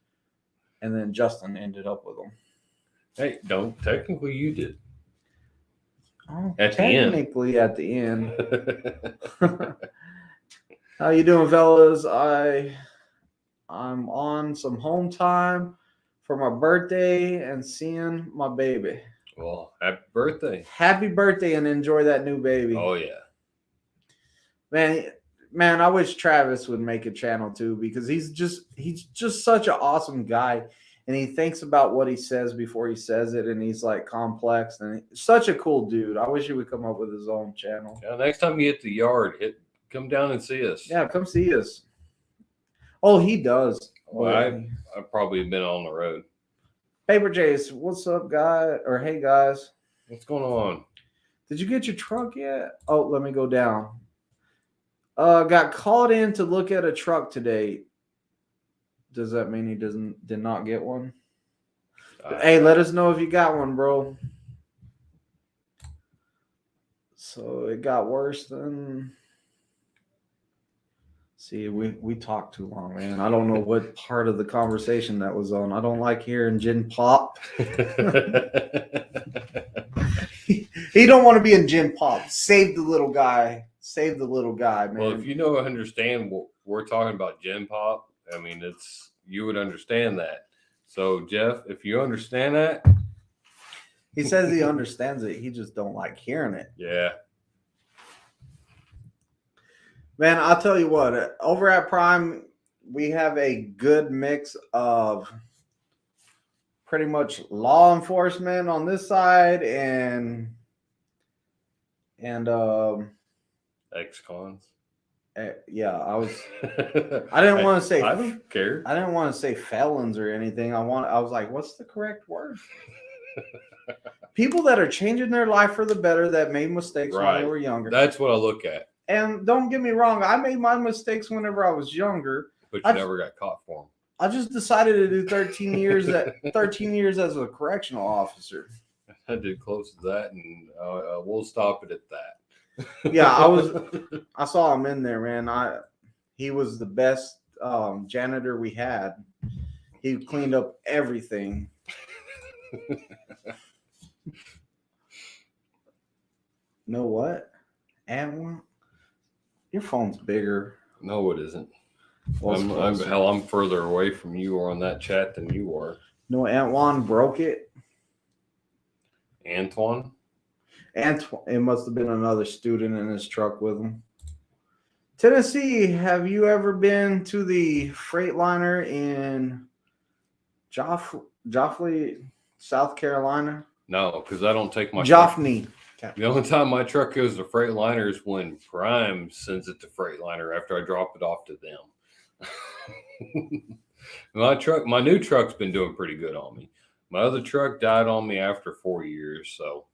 And then Justin ended up with him. Hey, technically you did. Oh, at the end. How you doing, fellas? I'm on some home time for my birthday and seeing my baby. Well, happy birthday. Happy birthday, and enjoy that new baby. Oh, yeah. Man, I wish Travis would make a channel too, because he's just such an awesome guy. And he thinks about what he says before he says it, and he's like complex, and such a cool dude. I wish he would come up with his own channel. Yeah, next time you hit the yard, come down and see us. Yeah, come see us. Oh, he does. Well, I've probably been on the road. Paper Jace, what's up, guy? Or hey, guys. What's going on? Did you get your truck yet? Oh, let me go down. Got called in to look at a truck today. Does that mean he did not get one? Hey, let us know if you got one, bro. So it got worse than. See, we talked too long, man. I don't know what part of the conversation that was on. I don't like hearing gin pop. He don't want to be in gin pop. Save the little guy. Save the little guy, man. Well, if you understand what we're talking about, gin pop, I mean, you would understand that. So, Jeff, if you understand that. He says he understands it. He just don't like hearing it. Yeah. Man, I'll tell you what. Over at Prime, we have a good mix of pretty much law enforcement on this side and ex-cons. Yeah, I didn't want to say. I don't care. I didn't want to say felons or anything. I was like, what's the correct word? People that are changing their life for the better, that made mistakes when they were younger. That's what I look at. And don't get me wrong, I made my mistakes whenever I was younger. But you never got caught for them. I just decided to do 13 years as a correctional officer. I did close to that, and we'll stop it at that. Yeah, I saw him in there, man. He was the best janitor we had. He cleaned up everything. No what? And Your phone's bigger. No, it isn't. Well, I'm further away from you on that chat than you are. No, Antoine broke it. Antoine? It must have been another student in his truck with him. Tennessee, have you ever been to the Freightliner in Joffrey, South Carolina? No, because I don't take my Joffney. The only time my truck goes to Freightliner is when Prime sends it to Freightliner after I drop it off to them. My new truck's been doing pretty good on me. My other truck died on me after 4 years, so.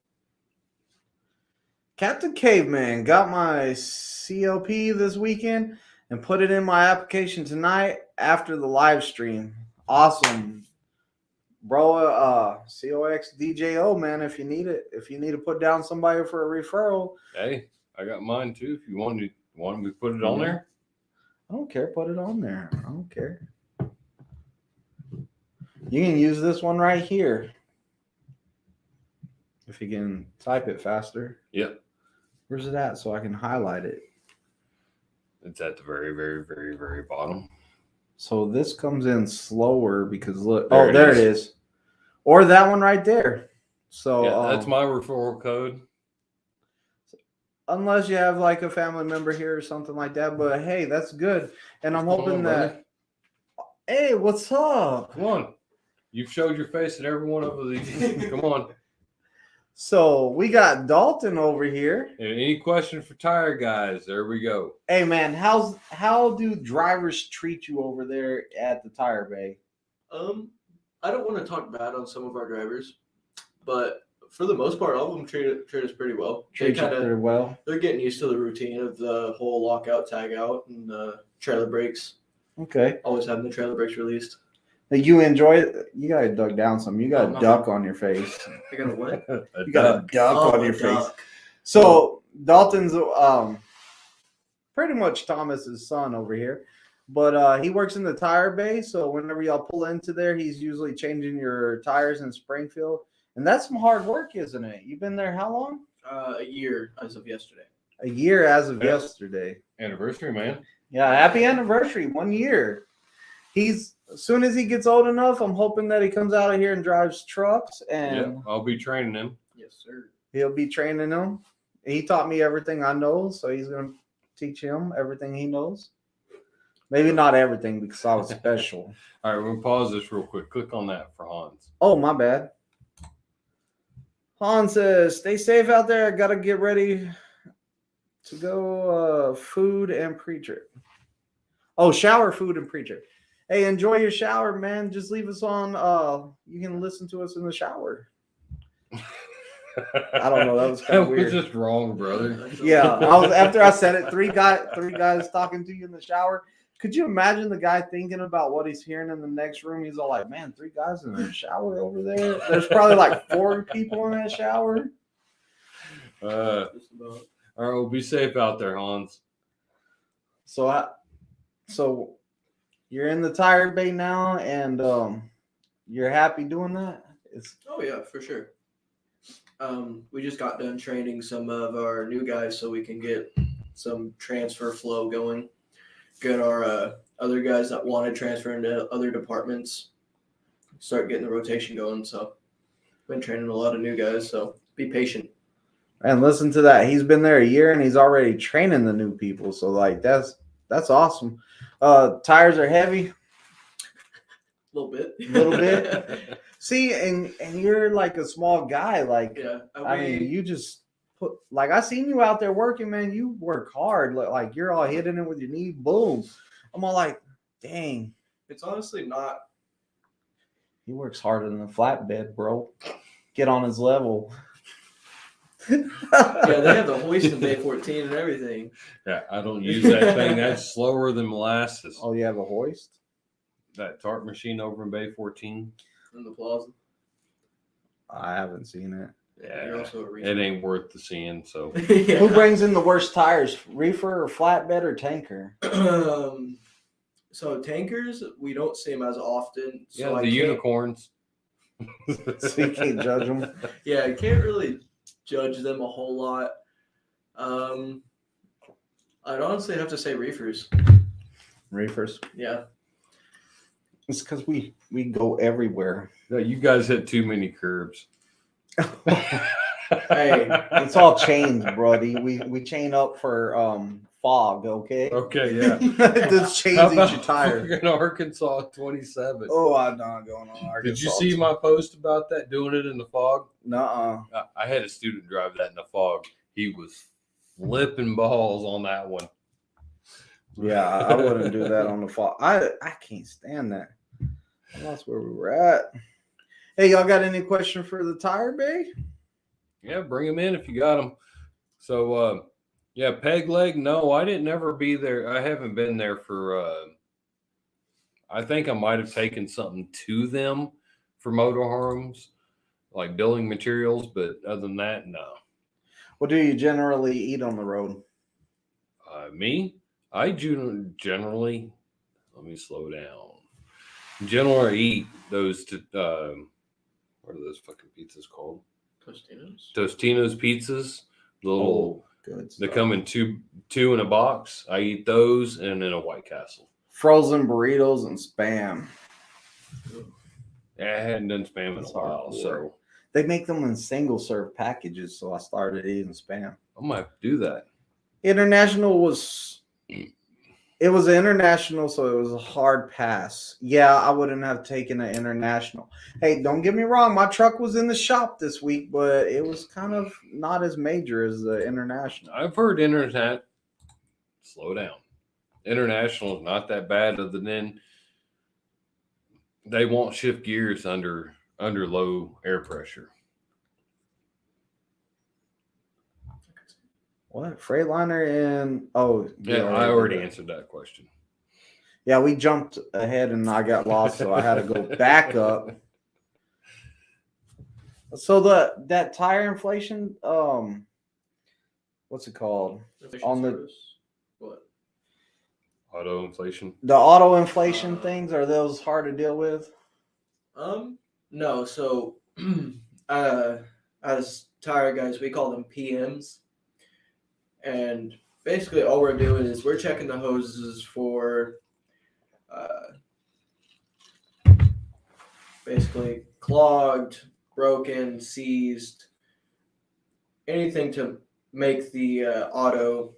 Captain Caveman got my CLP this weekend and put it in my application tonight after the live stream. Awesome. Bro, COXDJO, man, if you need it. If you need to put down somebody for a referral. Hey, I got mine too. If you want me to put it on there? I don't care. Put it on there. I don't care. You can use this one right here. If you can type it faster. Yep. Where's it at so I can highlight it? It's at the very, very, very, very bottom. So this comes in slower because look. There it is. Or that one right there. So yeah, that's my referral code. Unless you have like a family member here or something like that. But hey, that's good. And I'm hoping that. Hey, what's up? Come on. You've showed your face at every one of these. Come on. So we got Dalton over here. Any question for tire guys? There we go. Hey man, how do drivers treat you over there at the tire bay? I don't want to talk bad on some of our drivers, but for the most part, all of them treat us pretty well. Treat you pretty well. They're getting used to the routine of the whole lockout, tag out, and the trailer brakes. Okay. Always having the trailer brakes released. You enjoy it? You got to duck down some. You got a duck on your face. I got a what? You got a duck on your duck. face. So Dalton's pretty much Thomas's son over here, but he works in the tire bay. So whenever y'all pull into there, he's usually changing your tires in Springfield, and that's some hard work, isn't it? You've been there how long? A year as of yesterday. A year as of yesterday. Anniversary, man. Yeah, happy anniversary. 1 year. As soon as he gets old enough, I'm hoping that he comes out of here and drives trucks. And I'll be training him. Yes, sir. He'll be training him. He taught me everything I know, so he's going to teach him everything he knows. Maybe not everything because I was special. All right, we're going to pause this real quick. Click on that for Hans. Oh, my bad. Hans says, stay safe out there. I got to get ready to go food and preacher. Oh, shower, food, and preacher. Hey, enjoy your shower, man. Just leave us on. You can listen to us in the shower. I don't know. That was kind of weird. That was just wrong, brother. Yeah, after I said it, three guys talking to you in the shower. Could you imagine the guy thinking about what he's hearing in the next room? He's all like, man, 3 guys in the shower over there. There's probably like 4 people in that shower. All right, well, be safe out there, Hans. So you're in the tire bay now, and you're happy doing that? Oh yeah, for sure. We just got done training some of our new guys so we can get some transfer flow going. Get our other guys that want to transfer into other departments, start getting the rotation going. So been training a lot of new guys, so be patient. And listen to that. He's been there a year and he's already training the new people. So like that's awesome. Tires are heavy. A little bit. See, and you're like a small guy. Like, yeah, I mean, you just put, like, I seen you out there working, man. You work hard. Like you're all hitting it with your knee. Boom. I'm all like, dang. It's honestly not. He works harder than a flatbed, bro. Get on his level. Yeah, they have the hoist in Bay 14 and everything. Yeah, I don't use that thing. That's slower than molasses. Oh, you have a hoist? That tarp machine over in Bay 14. In the plaza. I haven't seen it. Yeah, it ain't worth the seeing. So, yeah. Who brings in the worst tires, reefer or flatbed or tanker? So tankers, we don't see them as often. So yeah, the unicorns. So you can't judge them. Yeah, I can't really judge them a whole lot. I'd honestly have to say reefers. Reefers. Yeah. It's because we go everywhere. No, you guys hit too many curbs. Hey, It's all chains, buddy. We chain up for fog, okay? Okay, yeah. This chains How each about your tire. fucking Arkansas 27? Oh, I'm not going on Arkansas. Did you see my post about that, doing it in the fog? Nuh-uh. I had a student drive that in the fog. He was flipping balls on that one. Yeah, I wouldn't do that on the fog. I can't stand that. That's where we were at. Hey, y'all got any question for the tire bay? Yeah, bring them in if you got them. So, yeah, peg leg. No, I didn't ever be there. I haven't been there for. I think I might have taken something to them for motorhomes, like building materials, but other than that, no. What do you generally eat on the road? Me, I generally. Let me slow down. Generally, eat those. What are those fucking pizzas called? Tostino's pizzas. Little. Good They stuff. come in two in a box. I eat those and then a White Castle. Frozen burritos and Spam. I hadn't done Spam in a That's while, hardcore. so They make them in single serve packages, so I started eating Spam. I might have to do that. International was international, so it was a hard pass. Yeah, I wouldn't have taken an international. Hey, don't get me wrong, my truck was in the shop this week, but it was kind of not as major as the international. I've heard internet. Slow down. International is not that bad, other than they won't shift gears under low air pressure. What? Freightliner and Yeah, I already answered that question. Yeah, we jumped ahead and I got lost, so I had to go back up. So that tire inflation, what's it called? On the what? Auto inflation. The auto inflation things, are those hard to deal with? No. So, as tire guys, we call them PMs, and basically all we're doing is we're checking the hoses for, basically clogged, broken, seized, anything to make the auto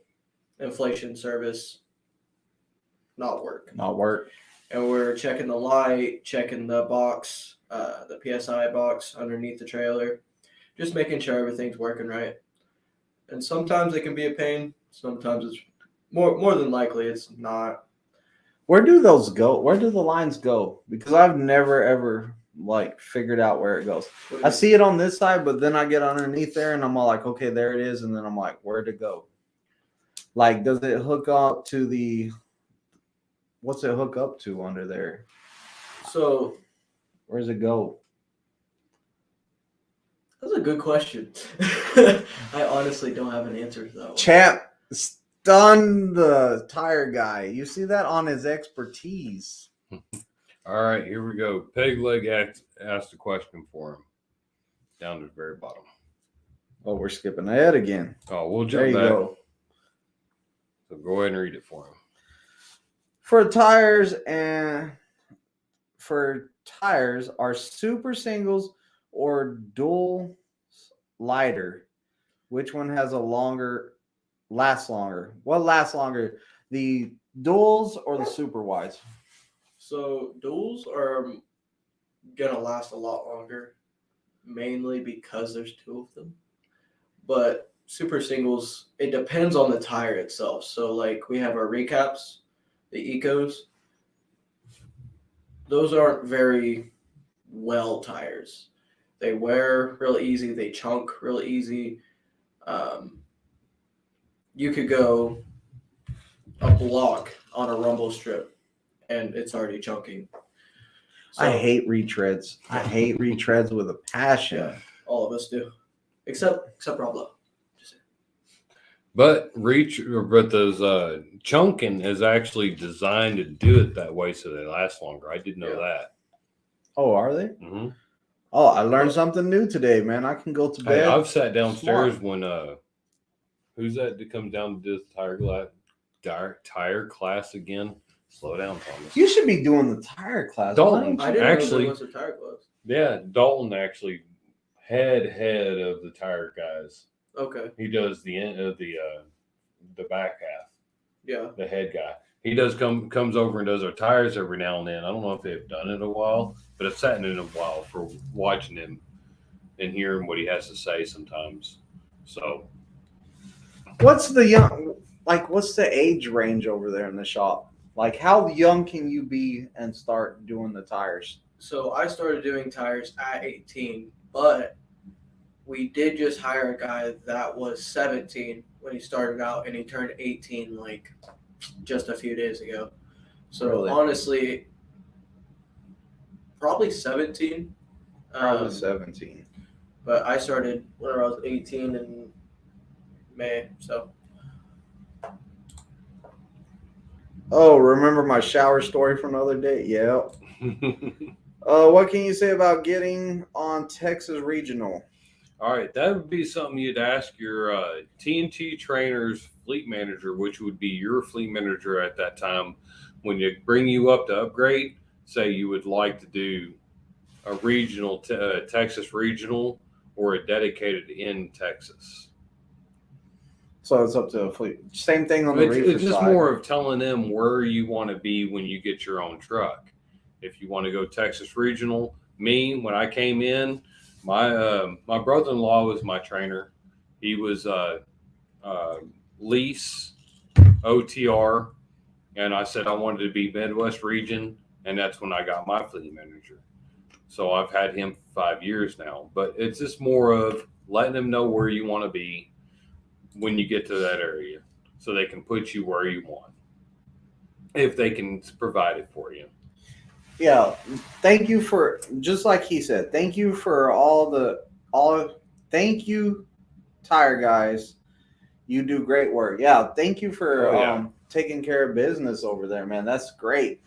inflation service not work. And we're checking the light, checking the box, the PSI box underneath the trailer, just making sure everything's working right. And sometimes it can be a pain. Sometimes it's more than likely it's not. Where do those go? Where do the lines go? Because I've never ever figured out where it goes. I see it on this side, but then I get underneath there and I'm all like, okay, there it is, and then I'm like, where'd it go? Like, does it hook up to the? What's it hook up to under there? So, where does it go? That's a good question. I honestly don't have an answer to that one. Champ stunned the tire guy. You see that on his expertise. All right, here we go. Peg leg asked a question for him down to the very bottom. Oh, we're skipping ahead again. Oh, we'll There jump you back. go. So go ahead and read it for him. For tires, are super singles or dual lighter? Which one has lasts longer? What lasts longer, the duals or the super wides? So duals are gonna last a lot longer, mainly because there's two of them. But super singles, it depends on the tire itself. So like we have our recaps, the ecos. Those aren't very well tires. They wear real easy. They chunk real easy. You could go a block on a rumble strip and it's already chunking. So, I hate retreads. I hate retreads with a passion. Yeah, all of us do, except Roblo. But those chunking is actually designed to do it that way so they last longer. I didn't know that. Oh, are they? Mm-hmm. Oh, I learned something new today, man. I can go to bed. Hey, I've sat downstairs Smart. when who's that comes down to do the tire glass tire class again. Slow down, Thomas. You should be doing the tire class. Dalton, Why I don't didn't you? actually- know there was a tire class. Yeah, Dalton actually head of the tire guys. Okay. He does the end of the back half. Yeah. The head guy. He comes over and does our tires every now and then. I don't know if they've done it in a while, but I've sat in a while for watching him and hearing what he has to say sometimes. So What's the age range over there in the shop? Like, how young can you be and start doing the tires? So I started doing tires at 18, but we did just hire a guy that was 17 when he started out, and he turned 18 like just a few days ago. So Really? honestly, probably 17. Probably 17. But I started when I was 18 in May. So Oh, remember my shower story from the other day? Yeah. What can you say about getting on Texas Regional? all right, that would be something you'd ask your TNT Trainers fleet manager, which would be your fleet manager at that time. When you bring you up to upgrade, say you would like to do a regional, Texas Regional, or a dedicated in Texas. So it's up to a fleet. Same thing on the reefer It's just side. more of telling them where you want to be when you get your own truck. If you want to go Texas Regional, when I came in, my brother-in-law was my trainer. He was lease OTR, and I said I wanted to be Midwest region, and that's when I got my fleet manager. So I've had him for 5 years now, but it's just more of letting them know where you want to be when you get to that area, so they can put you where you want, if they can provide it for you. Yeah, thank you for, just like he said, thank you for thank you, tire guys. You do great work. Yeah, thank you for taking care of business over there, man. That's great.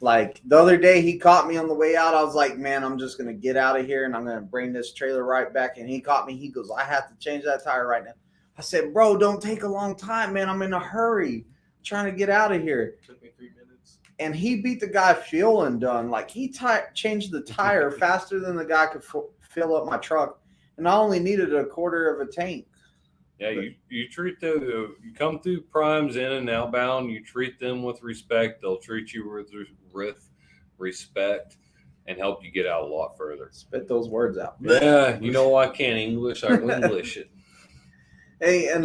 Like the other day, he caught me on the way out. I was like, man, I'm just going to get out of here and I'm going to bring this trailer right back. And he caught me. He goes, I have to change that tire right now. I said, bro, don't take a long time, man. I'm in a hurry. I'm trying to get out of here. took me 3 minutes. And he beat the guy feeling done. Like he changed the tire faster than the guy could fill up my truck. And I only needed a quarter of a tank. Yeah, you treat you come through primes in and outbound. You treat them with respect. They'll treat you with respect and help you get out a lot further. Spit those words out. Yeah, you know I can't English. I will English it. Hey, and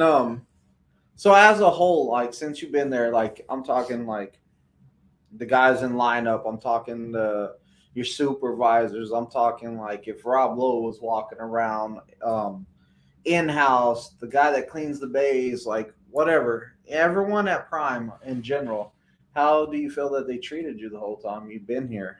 so as a whole, like since you've been there, like I'm talking like the guys in lineup, I'm talking your supervisors, I'm talking like if Rob Lowe was walking around, in-house, the guy that cleans the bays, like whatever, everyone at Prime in general, how do you feel that they treated you the whole time you've been here?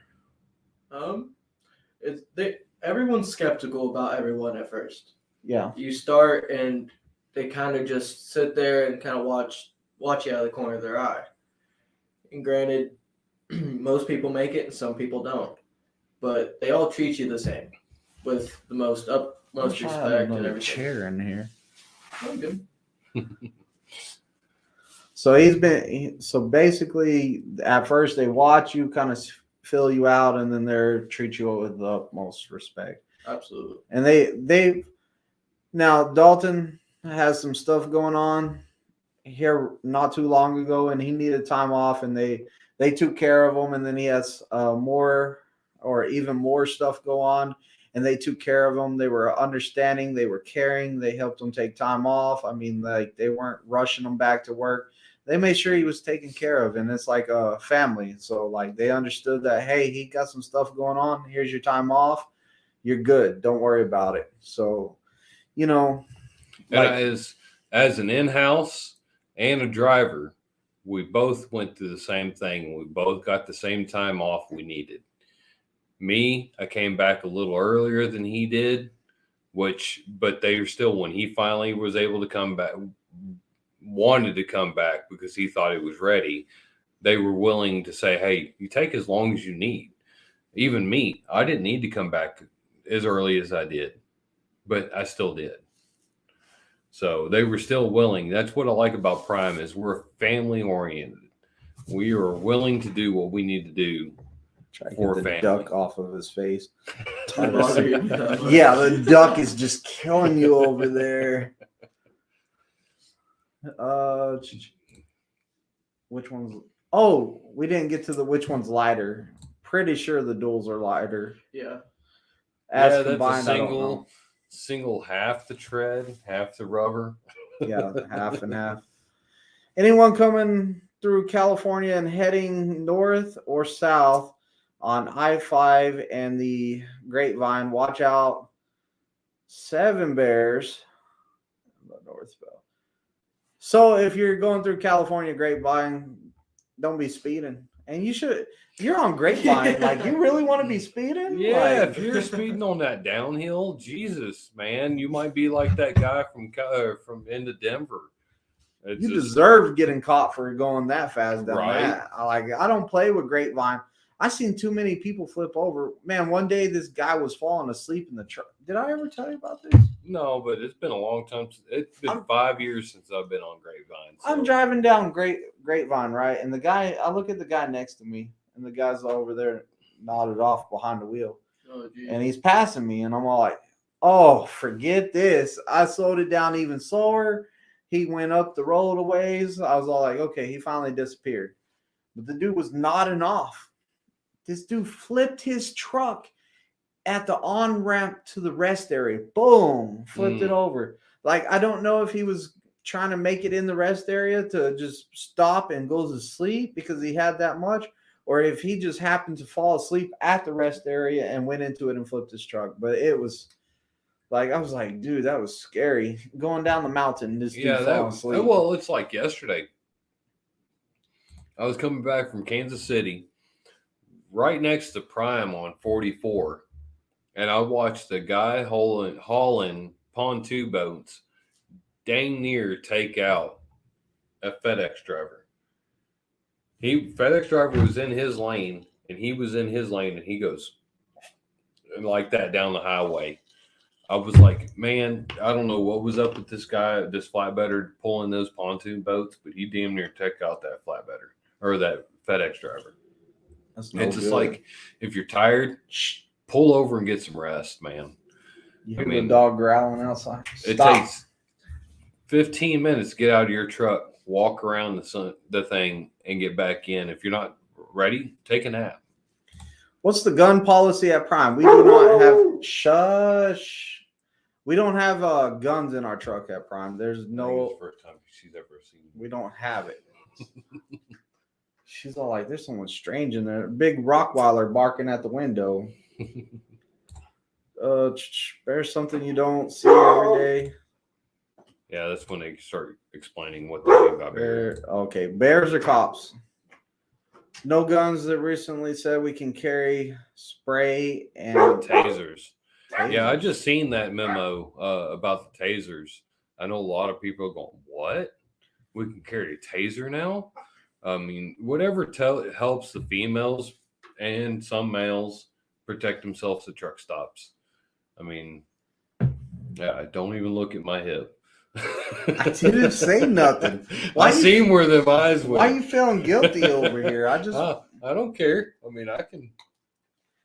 Everyone's skeptical about everyone at first. Yeah. You start and they kind of just sit there and kind of watch you out of the corner of their eye. And granted, most people make it and some people don't, but they all treat you the same with the most respect and everything. Chair in here. Oh, good. So so basically at first they watch you, kind of fill you out, and then they treat you with the utmost respect. Absolutely. And they now Dalton has some stuff going on here not too long ago, and he needed time off, and they took care of him, and then he has even more stuff go on, and they took care of him. They were understanding, they were caring, they helped him take time off. I mean, like they weren't rushing him back to work. They made sure he was taken care of, and it's like a family. So like they understood that, hey, he got some stuff going on. Here's your time off. You're good. Don't worry about it. So, And as an in-house and a driver, we both went through the same thing. We both got the same time off we needed. Me, I came back a little earlier than he did, but they were still, when he finally was able to come back, wanted to come back because he thought he was ready, they were willing to say, hey, you take as long as you need. Even me, I didn't need to come back as early as I did, but I still did. So they were still willing. That's what I like about Prime is we're family oriented. We are willing to do what we need to do. Try to For get the family. duck off of his face. Bother you. Yeah, the duck is just killing you over there. Which one's? Oh, we didn't get to the which one's lighter. Pretty sure the duals are lighter. Yeah. As Yeah, combined, that's a I don't know. single half the tread, half the rubber. Yeah, half and half. Anyone coming through California and heading north or south on I-5 and the Grapevine, watch out. 7 bears. Northbound. So if you're going through California Grapevine, don't be speeding. And you should. You're on Grapevine. Like, you really want to be speeding? Yeah, Like, if you're speeding on that downhill, Jesus, man, you might be like that guy from into Denver. It's you just- deserve getting caught for going that fast down Right. that. I don't play with Grapevine. I seen too many people flip over. Man, one day this guy was falling asleep in the truck. Did I ever tell you about this? No, but it's been a long time. It's been 5 years since I've been on Grapevine. So. I'm driving down Grapevine, right? And the guy, I look at the guy next to me, and the guy's over there nodded off behind the wheel. Oh, geez. And he's passing me, and I'm all like, oh, forget this. I slowed it down even slower. He went up the road a ways. I was all like, okay, he finally disappeared. But the dude was nodding off. This dude flipped his truck at the on-ramp to the rest area. Boom, flipped it over. Like, I don't know if he was trying to make it in the rest area to just stop and go to sleep because he had that much, or if he just happened to fall asleep at the rest area and went into it and flipped his truck. But it was like, I was like, dude, that was scary. Going down the mountain, this dude falling asleep. Well, it's like yesterday. I was coming back from Kansas City, right next to Prime on 44, and I watched the guy hauling pontoon boats dang near take out a FedEx driver. FedEx driver was in his lane, and he was in his lane, and he goes like that down the highway. I was like, man, I don't know what was up with this guy, this flatbedder pulling those pontoon boats, but he damn near took out that flatbedder or that FedEx driver. That's It's just good. like, if you're tired, pull over and get some rest, man. You I hear mean, the dog growling outside. It Stop. takes 15 minutes to get out of your truck, walk around the thing, and get back in. If you're not ready, take a nap. What's the gun policy at Prime? We do not have shush. We don't have guns in our truck at Prime. There's I think it's no. the first time she's ever seen. We don't have it. She's all like, "There's someone strange in there." Big Rottweiler barking at the window. There's something you don't see every day. Yeah, that's when they start explaining what they mean by bear. Okay, bears are cops. No guns that recently said we can carry spray and Tasers. Yeah, I tasers. just seen that memo about the tasers. I know a lot of people are going, what? We can carry a taser now? I mean, whatever helps the females and some males protect themselves at truck stops. I mean, yeah, don't even look at my hip. I didn't say nothing. I seen where the eyes went. Why are you feeling guilty over here? I just I don't care. I mean, I can.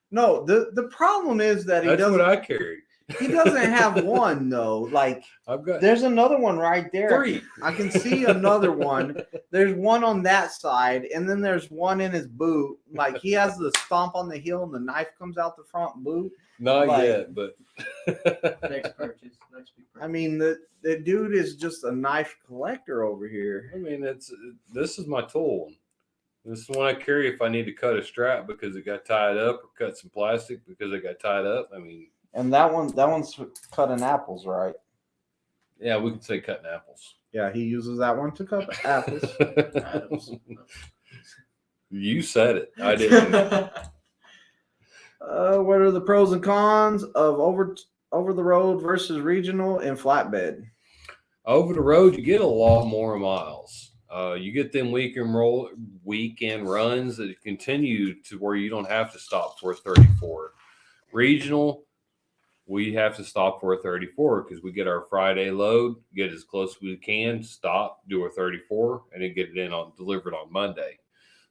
no. The problem is that he That's doesn't. what I carry. He doesn't have one though. Like, I've got there's another one right there. 3. I can see another one. There's one on that side, and then there's one in his boot. Like, he has the stomp on the heel, and the knife comes out the front boot. Not like- yet, but Next purchase. Next big purchase. I mean, the dude is just a knife collector over here. I mean, this is my tool. This is one I carry if I need to cut a strap because it got tied up, or cut some plastic because it got tied up. I mean, And that one's cutting apples, right? yeah, we can say cutting apples. Yeah, he uses that one to cut apples. Adams. You said it. I didn't. What are the pros and cons of over the road versus regional and flatbed? Over the road, you get a lot more miles. You get them weekend runs that continue to where you don't have to stop for 34. Regional, we have to stop for a 34 because we get our Friday load, get as close as we can, stop, do a 34, and then get it delivered on Monday.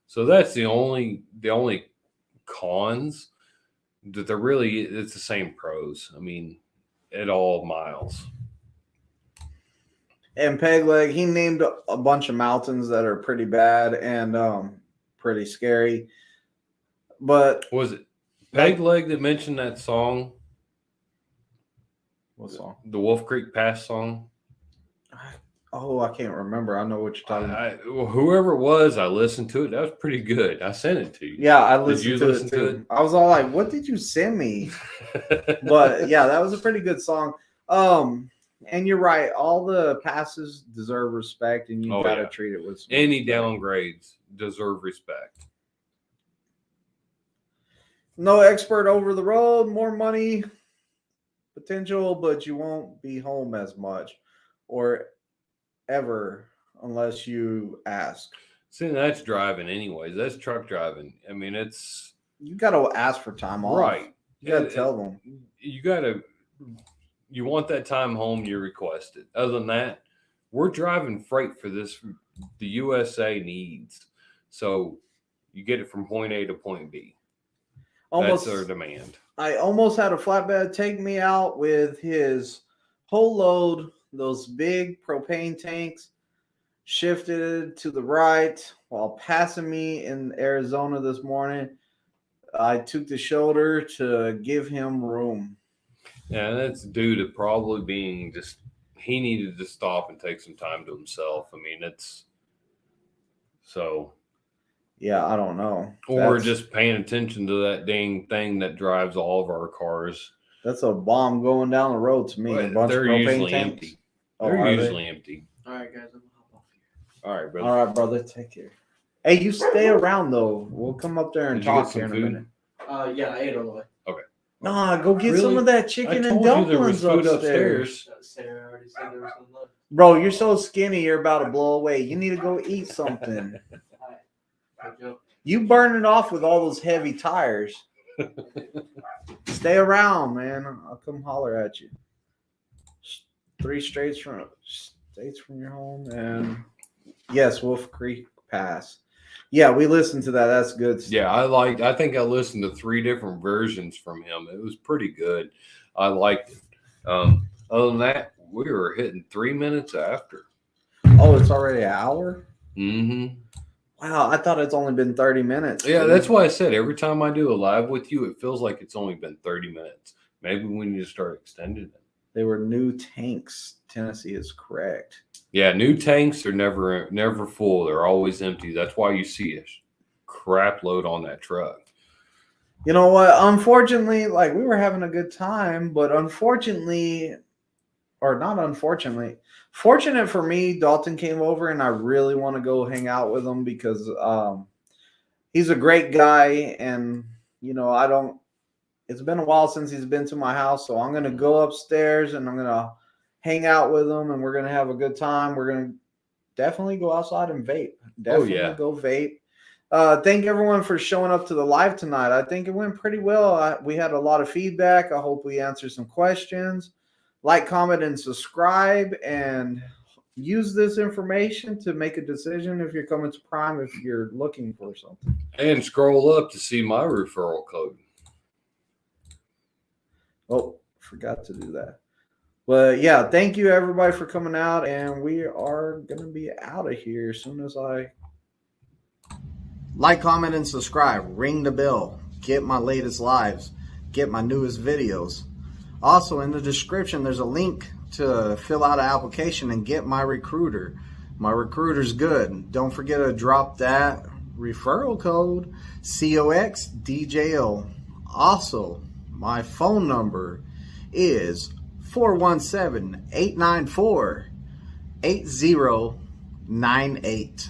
So that's the only cons. That it's the same pros. I mean, at all miles. And Peg Leg, he named a bunch of mountains that are pretty bad and pretty scary. But was it Peg Leg that mentioned that song? What song? The Wolf Creek Pass song. Oh, I can't remember. I know what you're talking about. Whoever it was, I listened to it. That was pretty good. I sent it to you. Yeah, I listened to it too. I was all like, "What did you send me?" But yeah, that was a pretty good song. And you're right. All the passes deserve respect, and you gotta treat it with any downgrades deserve respect. No expert over the road, more money potential, but you won't be home as much or ever unless you ask. See, that's driving anyways. That's truck driving. I mean, you gotta ask for time off. Right. You gotta tell them. You want that time home, you request it. Other than that, we're driving freight for this the USA needs. So you get it from point A to point B. That's their demand. I almost had a flatbed take me out with his whole load, those big propane tanks, shifted to the right while passing me in Arizona this morning. I took the shoulder to give him room. Yeah, that's due to probably being he needed to stop and take some time to himself. I mean, yeah, I don't know. Or just paying attention to that dang thing that drives all of our cars. That's a bomb going down the road to me. But a bunch they're of propane usually tanks. empty. They're usually empty. All right, guys, I'm gonna hop off here. All right, brother. All right, brother. Take care. Hey, you stay around though. We'll come up there and talk here in a minute. Yeah, I ate on the way. Okay. Nah, go get some of that chicken and dumplings upstairs. Sarah already said there was some left. Bro, you're so skinny, you're about to blow away. You need to go eat something. You burn it off with all those heavy tires. Stay around, man. I'll come holler at you. 3 states from your home, and yes, Wolf Creek Pass. Yeah, we listened to that. That's good stuff. Yeah, I think I listened to 3 different versions from him. It was pretty good. I liked it. Other than that, we were hitting 3 minutes after. Oh, it's already an hour? Mm-hmm. Wow, I thought it's only been 30 minutes. Yeah, that's why I said every time I do a live with you, it feels like it's only been 30 minutes. Maybe we need to start extending it. They were new tanks. Tennessee is correct. Yeah, new tanks are never full. They're always empty. That's why you see a crap load on that truck. You know what? Unfortunately, like, we were having a good time, but unfortunately, or not unfortunately, fortunate for me, Dalton came over and I really want to go hang out with him because he's a great guy. And, you know, it's been a while since he's been to my house. So I'm going to go upstairs and I'm going to hang out with him and we're going to have a good time. We're going to definitely go outside and vape. Definitely go vape. Thank everyone for showing up to the live tonight. I think it went pretty well. We had a lot of feedback. I hope we answered some questions. Like, comment, and subscribe, and use this information to make a decision if you're coming to Prime, if you're looking for something. And scroll up to see my referral code. Oh, forgot to do that. But yeah, thank you everybody for coming out, and we are going to be out of here as soon as I... Like, comment, and subscribe. Ring the bell. Get my latest lives. Get my newest videos. Also, in the description, there's a link to fill out an application and get my recruiter. My recruiter's good. Don't forget to drop that referral code, COXDJO. Also, my phone number is 417-894-8098.